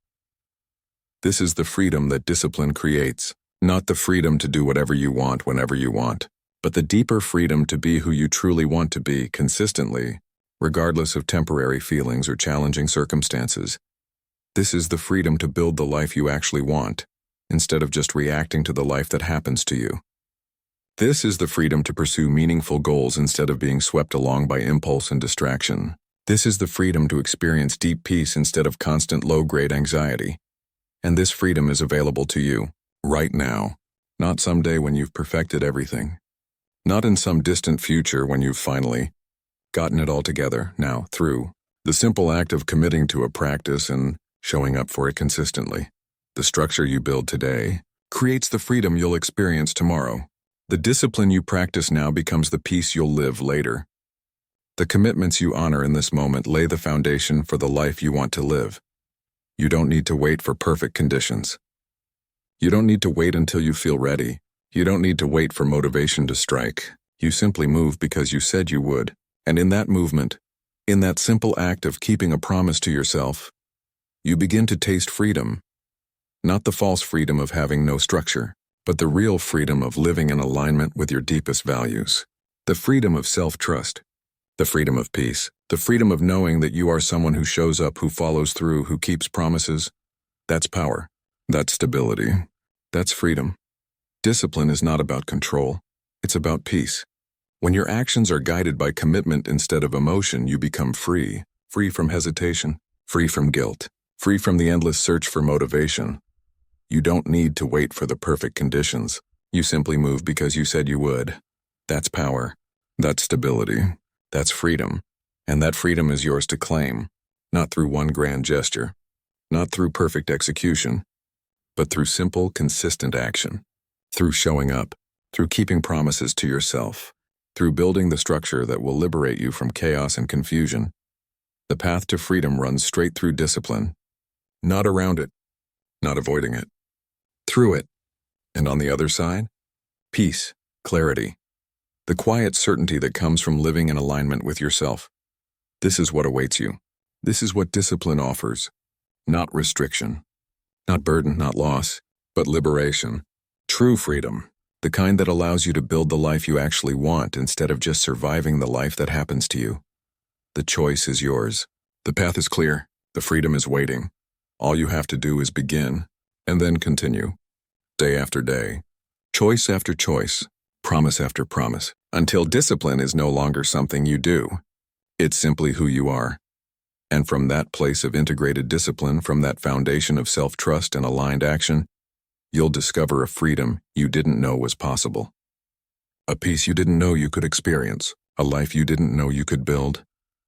S1: This is the freedom that discipline creates, not the freedom to do whatever you want whenever you want, but the deeper freedom to be who you truly want to be consistently, regardless of temporary feelings or challenging circumstances. This is the freedom to build the life you actually want, instead of just reacting to the life that happens to you. This is the freedom to pursue meaningful goals instead of being swept along by impulse and distraction. This is the freedom to experience deep peace instead of constant low-grade anxiety. And this freedom is available to you, right now, not someday when you've perfected everything. Not in some distant future when you've finally gotten it all together. Now, through the simple act of committing to a practice and showing up for it consistently. The structure you build today creates the freedom you'll experience tomorrow. The discipline you practice now becomes the peace you'll live later. The commitments you honor in this moment lay the foundation for the life you want to live. You don't need to wait for perfect conditions. You don't need to wait until you feel ready. You don't need to wait for motivation to strike. You simply move because you said you would. And in that movement, in that simple act of keeping a promise to yourself, you begin to taste freedom. Not the false freedom of having no structure, but the real freedom of living in alignment with your deepest values. The freedom of self-trust. The freedom of peace. The freedom of knowing that you are someone who shows up, who follows through, who keeps promises. That's power. That's stability. That's freedom. Discipline is not about control. It's about peace. When your actions are guided by commitment instead of emotion, you become free. Free from hesitation. Free from guilt. Free from the endless search for motivation. You don't need to wait for the perfect conditions. You simply move because you said you would. That's power. That's stability. That's freedom. And that freedom is yours to claim, not through one grand gesture, not through perfect execution, but through simple, consistent action, through showing up, through keeping promises to yourself, through building the structure that will liberate you from chaos and confusion. The path to freedom runs straight through discipline, not around it, not avoiding it, through it. And on the other side, peace, clarity, the quiet certainty that comes from living in alignment with yourself. This is what awaits you. This is what discipline offers. Not restriction, not burden, not loss, but liberation. True freedom, the kind that allows you to build the life you actually want instead of just surviving the life that happens to you. The choice is yours. The path is clear. The freedom is waiting. All you have to do is begin, and then continue. Day after day, choice after choice, promise after promise, until discipline is no longer something you do. It's simply who you are. And from that place of integrated discipline, from that foundation of self-trust and aligned action, you'll discover a freedom you didn't know was possible. A peace you didn't know you could experience, a life you didn't know you could build.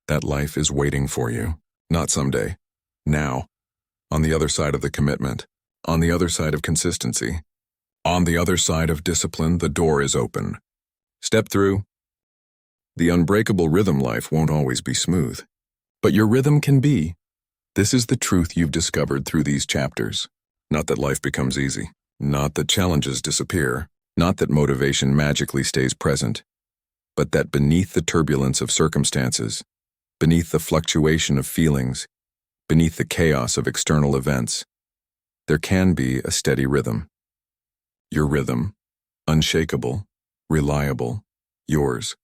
S1: That life is waiting for you, not someday, now, on the other side of the commitment, on the other side of consistency, on the other side of discipline. The door is open. Step through. The unbreakable rhythm life won't always be smooth, but your rhythm can be. This is the truth you've discovered through these chapters. Not that life becomes easy, not that challenges disappear, not that motivation magically stays present, but that beneath the turbulence of circumstances, beneath the fluctuation of feelings, beneath the chaos of external events, there can be a steady rhythm. Your rhythm, unshakable, reliable, yours.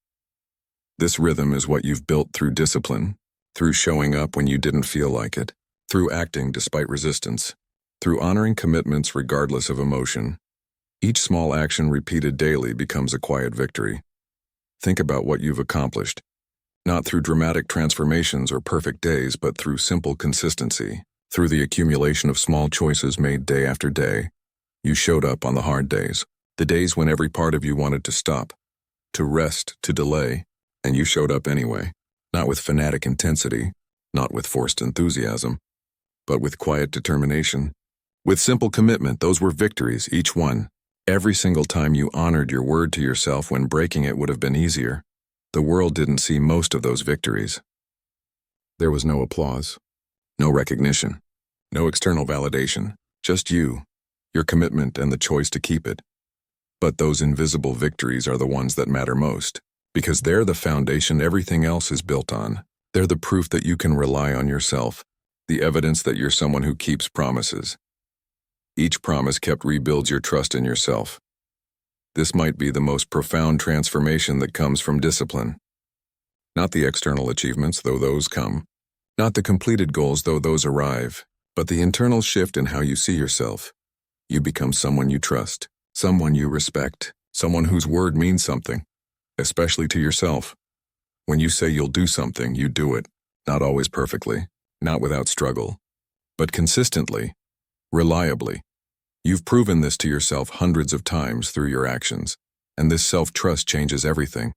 S1: This rhythm is what you've built through discipline, through showing up when you didn't feel like it, through acting despite resistance, through honoring commitments regardless of emotion. Each small action repeated daily becomes a quiet victory. Think about what you've accomplished, not through dramatic transformations or perfect days, but through simple consistency, through the accumulation of small choices made day after day. You showed up on the hard days, the days when every part of you wanted to stop, to rest, to delay, and you showed up anyway, not with fanatic intensity, not with forced enthusiasm, but with quiet determination. With simple commitment. Those were victories, each one, Every single time you honored your word to yourself when breaking it would have been easier, the world didn't see most of those victories. There was no applause, no recognition, no external validation, just you, your commitment, and the choice to keep it. But those invisible victories are the ones that matter most, because they're the foundation everything else is built on. They're the proof that you can rely on yourself, the evidence that you're someone who keeps promises. Each promise kept rebuilds your trust in yourself. This might be the most profound transformation that comes from discipline. Not the external achievements, though those come. Not the completed goals, though those arrive. But the internal shift in how you see yourself. You become someone you trust. Someone you respect, someone whose word means something, especially to yourself. When you say you'll do something, you do it, not always perfectly, not without struggle, but consistently, reliably. You've proven this to yourself hundreds of times through your actions, and this self-trust changes everything.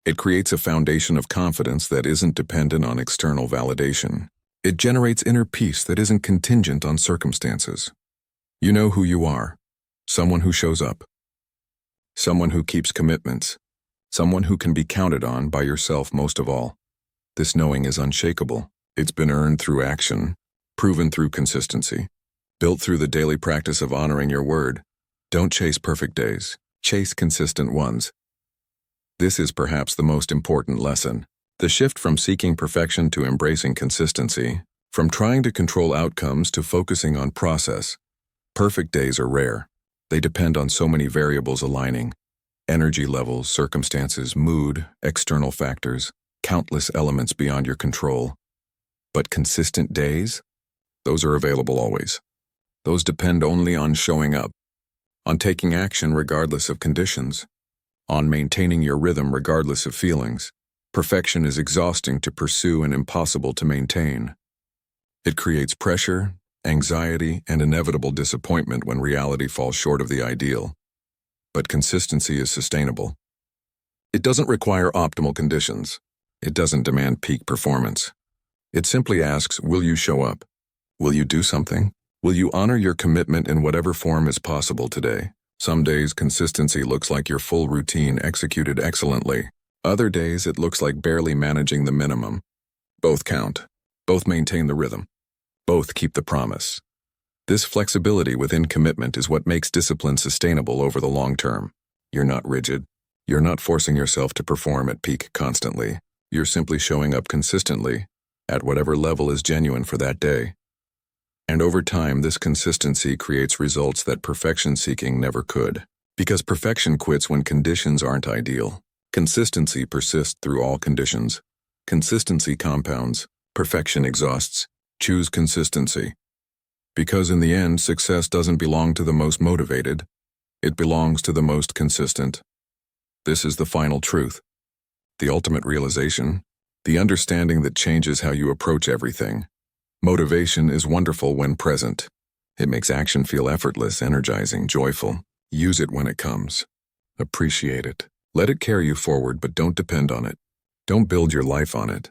S1: It creates a foundation of confidence that isn't dependent on external validation. It generates inner peace that isn't contingent on circumstances. You know who you are. Someone who shows up. Someone who keeps commitments. Someone who can be counted on by yourself most of all. This knowing is unshakable. It's been earned through action, proven through consistency, built through the daily practice of honoring your word. Don't chase perfect days. Chase consistent ones. This is perhaps the most important lesson. The shift from seeking perfection to embracing consistency, from trying to control outcomes to focusing on process. Perfect days are rare. They depend on so many variables aligning. Energy levels, circumstances, mood, external factors, countless elements beyond your control. But consistent days? Those are available always. Those depend only on showing up, on taking action regardless of conditions, on maintaining your rhythm regardless of feelings. Perfection is exhausting to pursue and impossible to maintain. It creates pressure, anxiety, and inevitable disappointment when reality falls short of the ideal. But consistency is sustainable. It doesn't require optimal conditions. It doesn't demand peak performance. It simply asks, will you show up? Will you do something? Will you honor your commitment in whatever form is possible today? Some days consistency looks like your full routine executed excellently. Other days it looks like barely managing the minimum. Both count. Both maintain the rhythm. Both keep the promise. This flexibility within commitment is what makes discipline sustainable over the long term. You're not rigid. You're not forcing yourself to perform at peak constantly. You're simply showing up consistently, at whatever level is genuine for that day. And over time, this consistency creates results that perfection-seeking never could. Because perfection quits when conditions aren't ideal. Consistency persists through all conditions. Consistency compounds. Perfection exhausts. Choose consistency. Because in the end, success doesn't belong to the most motivated. It belongs to the most consistent. This is the final truth. The ultimate realization. The understanding that changes how you approach everything. Motivation is wonderful when present. It makes action feel effortless, energizing, joyful. Use it when it comes. Appreciate it. Let it carry you forward, but don't depend on it. Don't build your life on it.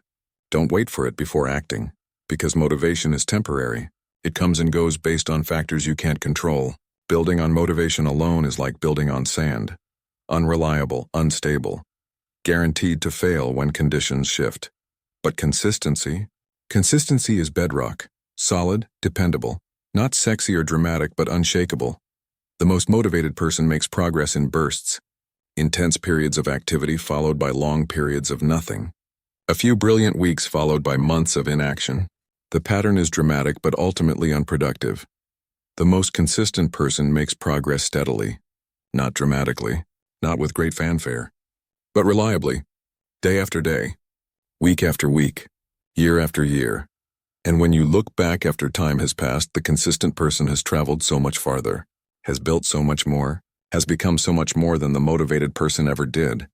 S1: Don't wait for it before acting, because motivation is temporary. It comes and goes based on factors you can't control. Building on motivation alone is like building on sand. Unreliable, unstable. Guaranteed to fail when conditions shift. But consistency is bedrock. Solid, dependable. Not sexy or dramatic, but unshakable. The most motivated person makes progress in bursts. Intense periods of activity followed by long periods of nothing. A few brilliant weeks followed by months of inaction. The pattern is dramatic but ultimately unproductive. The most consistent person makes progress steadily. Not dramatically, not with great fanfare, but reliably, day after day, week after week, year after year. And when you look back after time has passed, the consistent person has traveled so much farther, has built so much more, has become so much more than the motivated person ever did.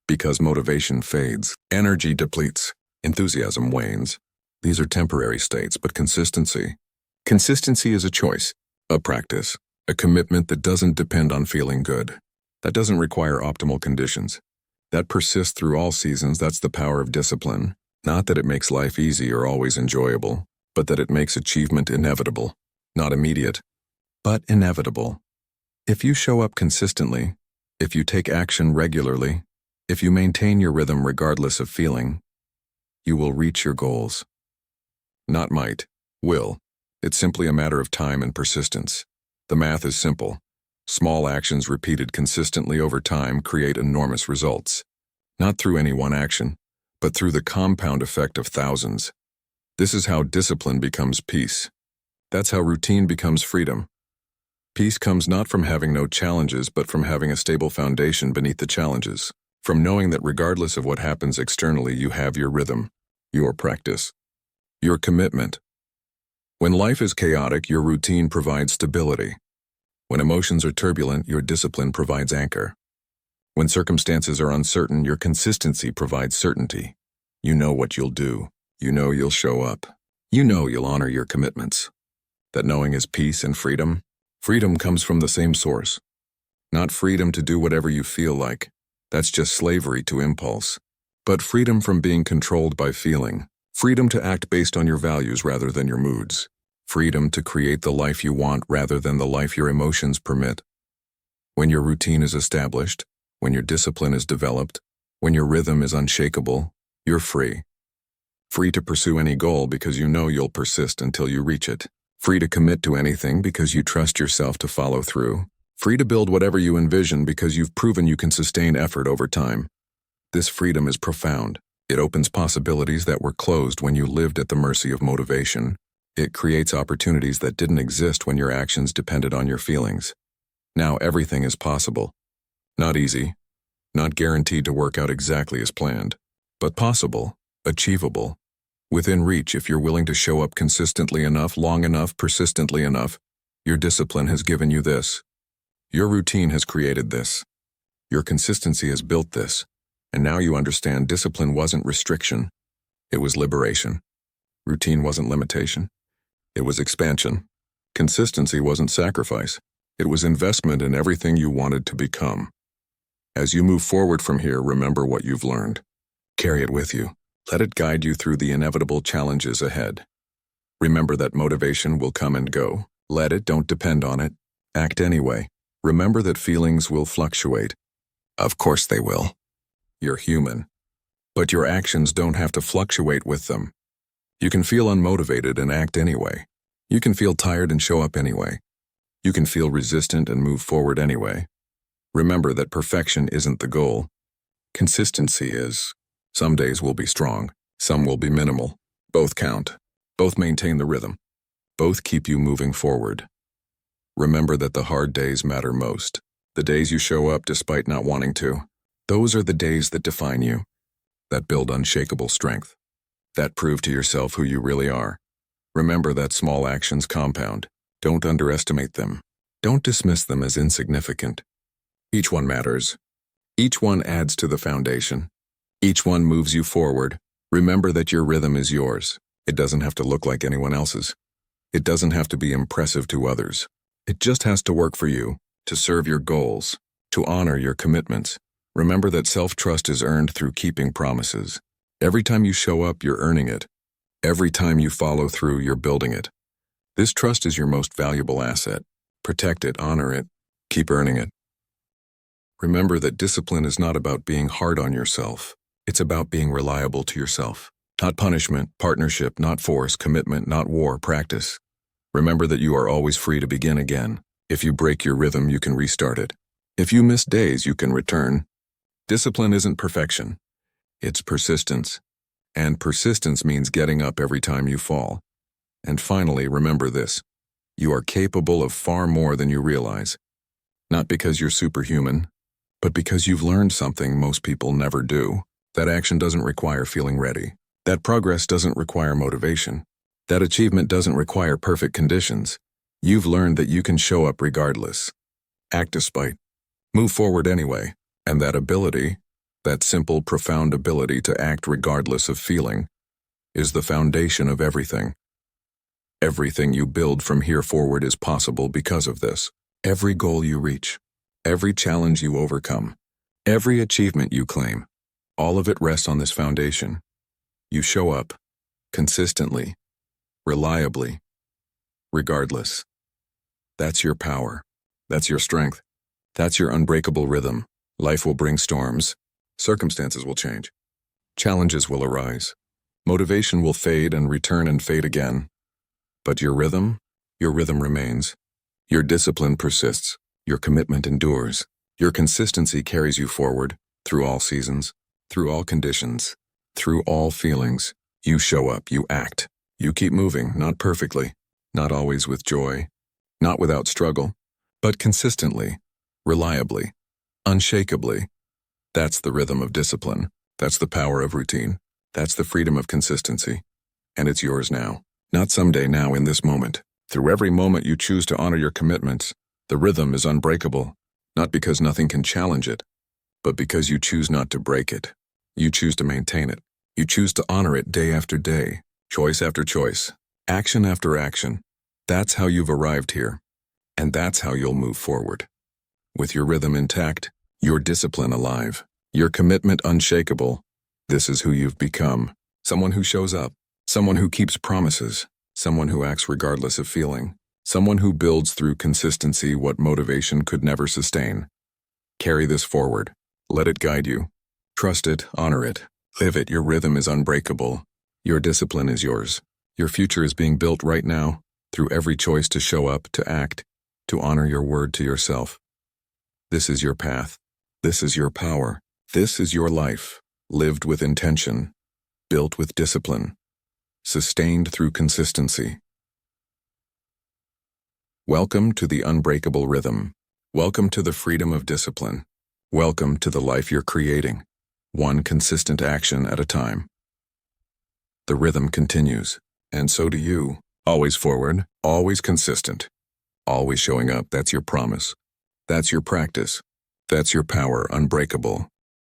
S1: Because motivation fades, energy depletes, enthusiasm wanes. These are temporary states, but consistency is a choice, a practice, a commitment that doesn't depend on feeling good. That doesn't require optimal conditions. That persists through all seasons. That's the power of discipline. Not that it makes life easy or always enjoyable, but that it makes achievement inevitable. Not immediate, but inevitable. If you show up consistently, if you take action regularly, if you maintain your rhythm regardless of feeling, you will reach your goals. Not might, will. It's simply a matter of time and persistence. The math is simple. Small actions repeated consistently over time create enormous results. Not through any one action, but through the compound effect of thousands. This is how discipline becomes peace. That's how routine becomes freedom. Peace comes not from having no challenges, but from having a stable foundation beneath the challenges. From knowing that regardless of what happens externally, you have your rhythm, your practice, your commitment. When life is chaotic, your routine provides stability. When emotions are turbulent, your discipline provides anchor. When circumstances are uncertain, your consistency provides certainty. You know what you'll do. You know you'll show up. You know you'll honor your commitments. That knowing is peace and freedom. Freedom comes from the same source. Not freedom to do whatever you feel like. That's just slavery to impulse. But freedom from being controlled by feeling. Freedom to act based on your values rather than your moods. Freedom to create the life you want rather than the life your emotions permit. When your routine is established, when your discipline is developed, when your rhythm is unshakable, you're free. Free to pursue any goal because you know you'll persist until you reach it. Free to commit to anything because you trust yourself to follow through. Free to build whatever you envision because you've proven you can sustain effort over time. This freedom is profound. It opens possibilities that were closed when you lived at the mercy of motivation. It creates opportunities that didn't exist when your actions depended on your feelings. Now everything is possible. Not easy, not guaranteed to work out exactly as planned, but possible, achievable, within reach if you're willing to show up consistently enough, long enough, persistently enough. Your discipline has given you this. Your routine has created this. Your consistency has built this. And now you understand discipline wasn't restriction. It was liberation. Routine wasn't limitation. It was expansion. Consistency wasn't sacrifice. It was investment in everything you wanted to become. As you move forward from here, remember what you've learned. Carry it with you. Let it guide you through the inevitable challenges ahead. Remember that motivation will come and go. Let it, don't depend on it. Act anyway. Remember that feelings will fluctuate. Of course they will. You're human. But your actions don't have to fluctuate with them. You can feel unmotivated and act anyway. You can feel tired and show up anyway. You can feel resistant and move forward anyway. Remember that perfection isn't the goal. Consistency is. Some days will be strong, some will be minimal. Both count. Both maintain the rhythm. Both keep you moving forward. Remember that the hard days matter most. The days you show up despite not wanting to. Those are the days that define you, that build unshakable strength, that prove to yourself who you really are. Remember that small actions compound. Don't underestimate them. Don't dismiss them as insignificant. Each one matters. Each one adds to the foundation. Each one moves you forward. Remember that your rhythm is yours. It doesn't have to look like anyone else's. It doesn't have to be impressive to others. It just has to work for you, to serve your goals, to honor your commitments. Remember that self-trust is earned through keeping promises. Every time you show up, you're earning it. Every time you follow through, you're building it. This trust is your most valuable asset. Protect it, honor it, keep earning it. Remember that discipline is not about being hard on yourself. It's about being reliable to yourself. Not punishment, partnership, not force, commitment, not war, practice. Remember that you are always free to begin again. If you break your rhythm, you can restart it. If you miss days, you can return. Discipline isn't perfection. It's persistence. And persistence means getting up every time you fall. And finally, remember this. You are capable of far more than you realize. Not because you're superhuman, but because you've learned something most people never do. That action doesn't require feeling ready. That progress doesn't require motivation. That achievement doesn't require perfect conditions. You've learned that you can show up regardless. Act despite. Move forward anyway. And that ability, that simple, profound ability to act regardless of feeling, is the foundation of everything. Everything you build from here forward is possible because of this. Every goal you reach, every challenge you overcome, every achievement you claim, all of it rests on this foundation. You show up, consistently, reliably, regardless. That's your power. That's your strength. That's your unbreakable rhythm. Life will bring storms. Circumstances will change. Challenges will arise. Motivation will fade and return and fade again. But your rhythm remains. Your discipline persists. Your commitment endures. Your consistency carries you forward, through all seasons, through all conditions, through all feelings. You show up, you act. You keep moving, not perfectly, not always with joy, not without struggle, but consistently, reliably, unshakably. That's the rhythm of discipline. That's the power of routine. That's the freedom of consistency. And it's yours now. Not someday, now in this moment. Through every moment you choose to honor your commitments, the rhythm is unbreakable, not because nothing can challenge it, but because you choose not to break it. You choose to maintain it. You choose to honor it day after day, choice after choice, action after action. That's how you've arrived here, and that's how you'll move forward. With your rhythm intact, your discipline alive, your commitment unshakable, this is who you've become. Someone who shows up, someone who keeps promises, someone who acts regardless of feeling, someone who builds through consistency what motivation could never sustain. Carry this forward. Let it guide you. Trust it, honor it, live it. Your rhythm is unbreakable. Your discipline is yours. Your future is being built right now, through every choice to show up, to act, to honor your word to yourself. This is your path. This is your power. This is your life, lived with intention, built with discipline, sustained through consistency. Welcome to the unbreakable rhythm. Welcome to the freedom of discipline. Welcome to the life you're creating, one consistent action at a time. The rhythm continues, and so do you. Always forward, always consistent, always showing up. That's your promise. That's your practice. That's your power, unbreakable.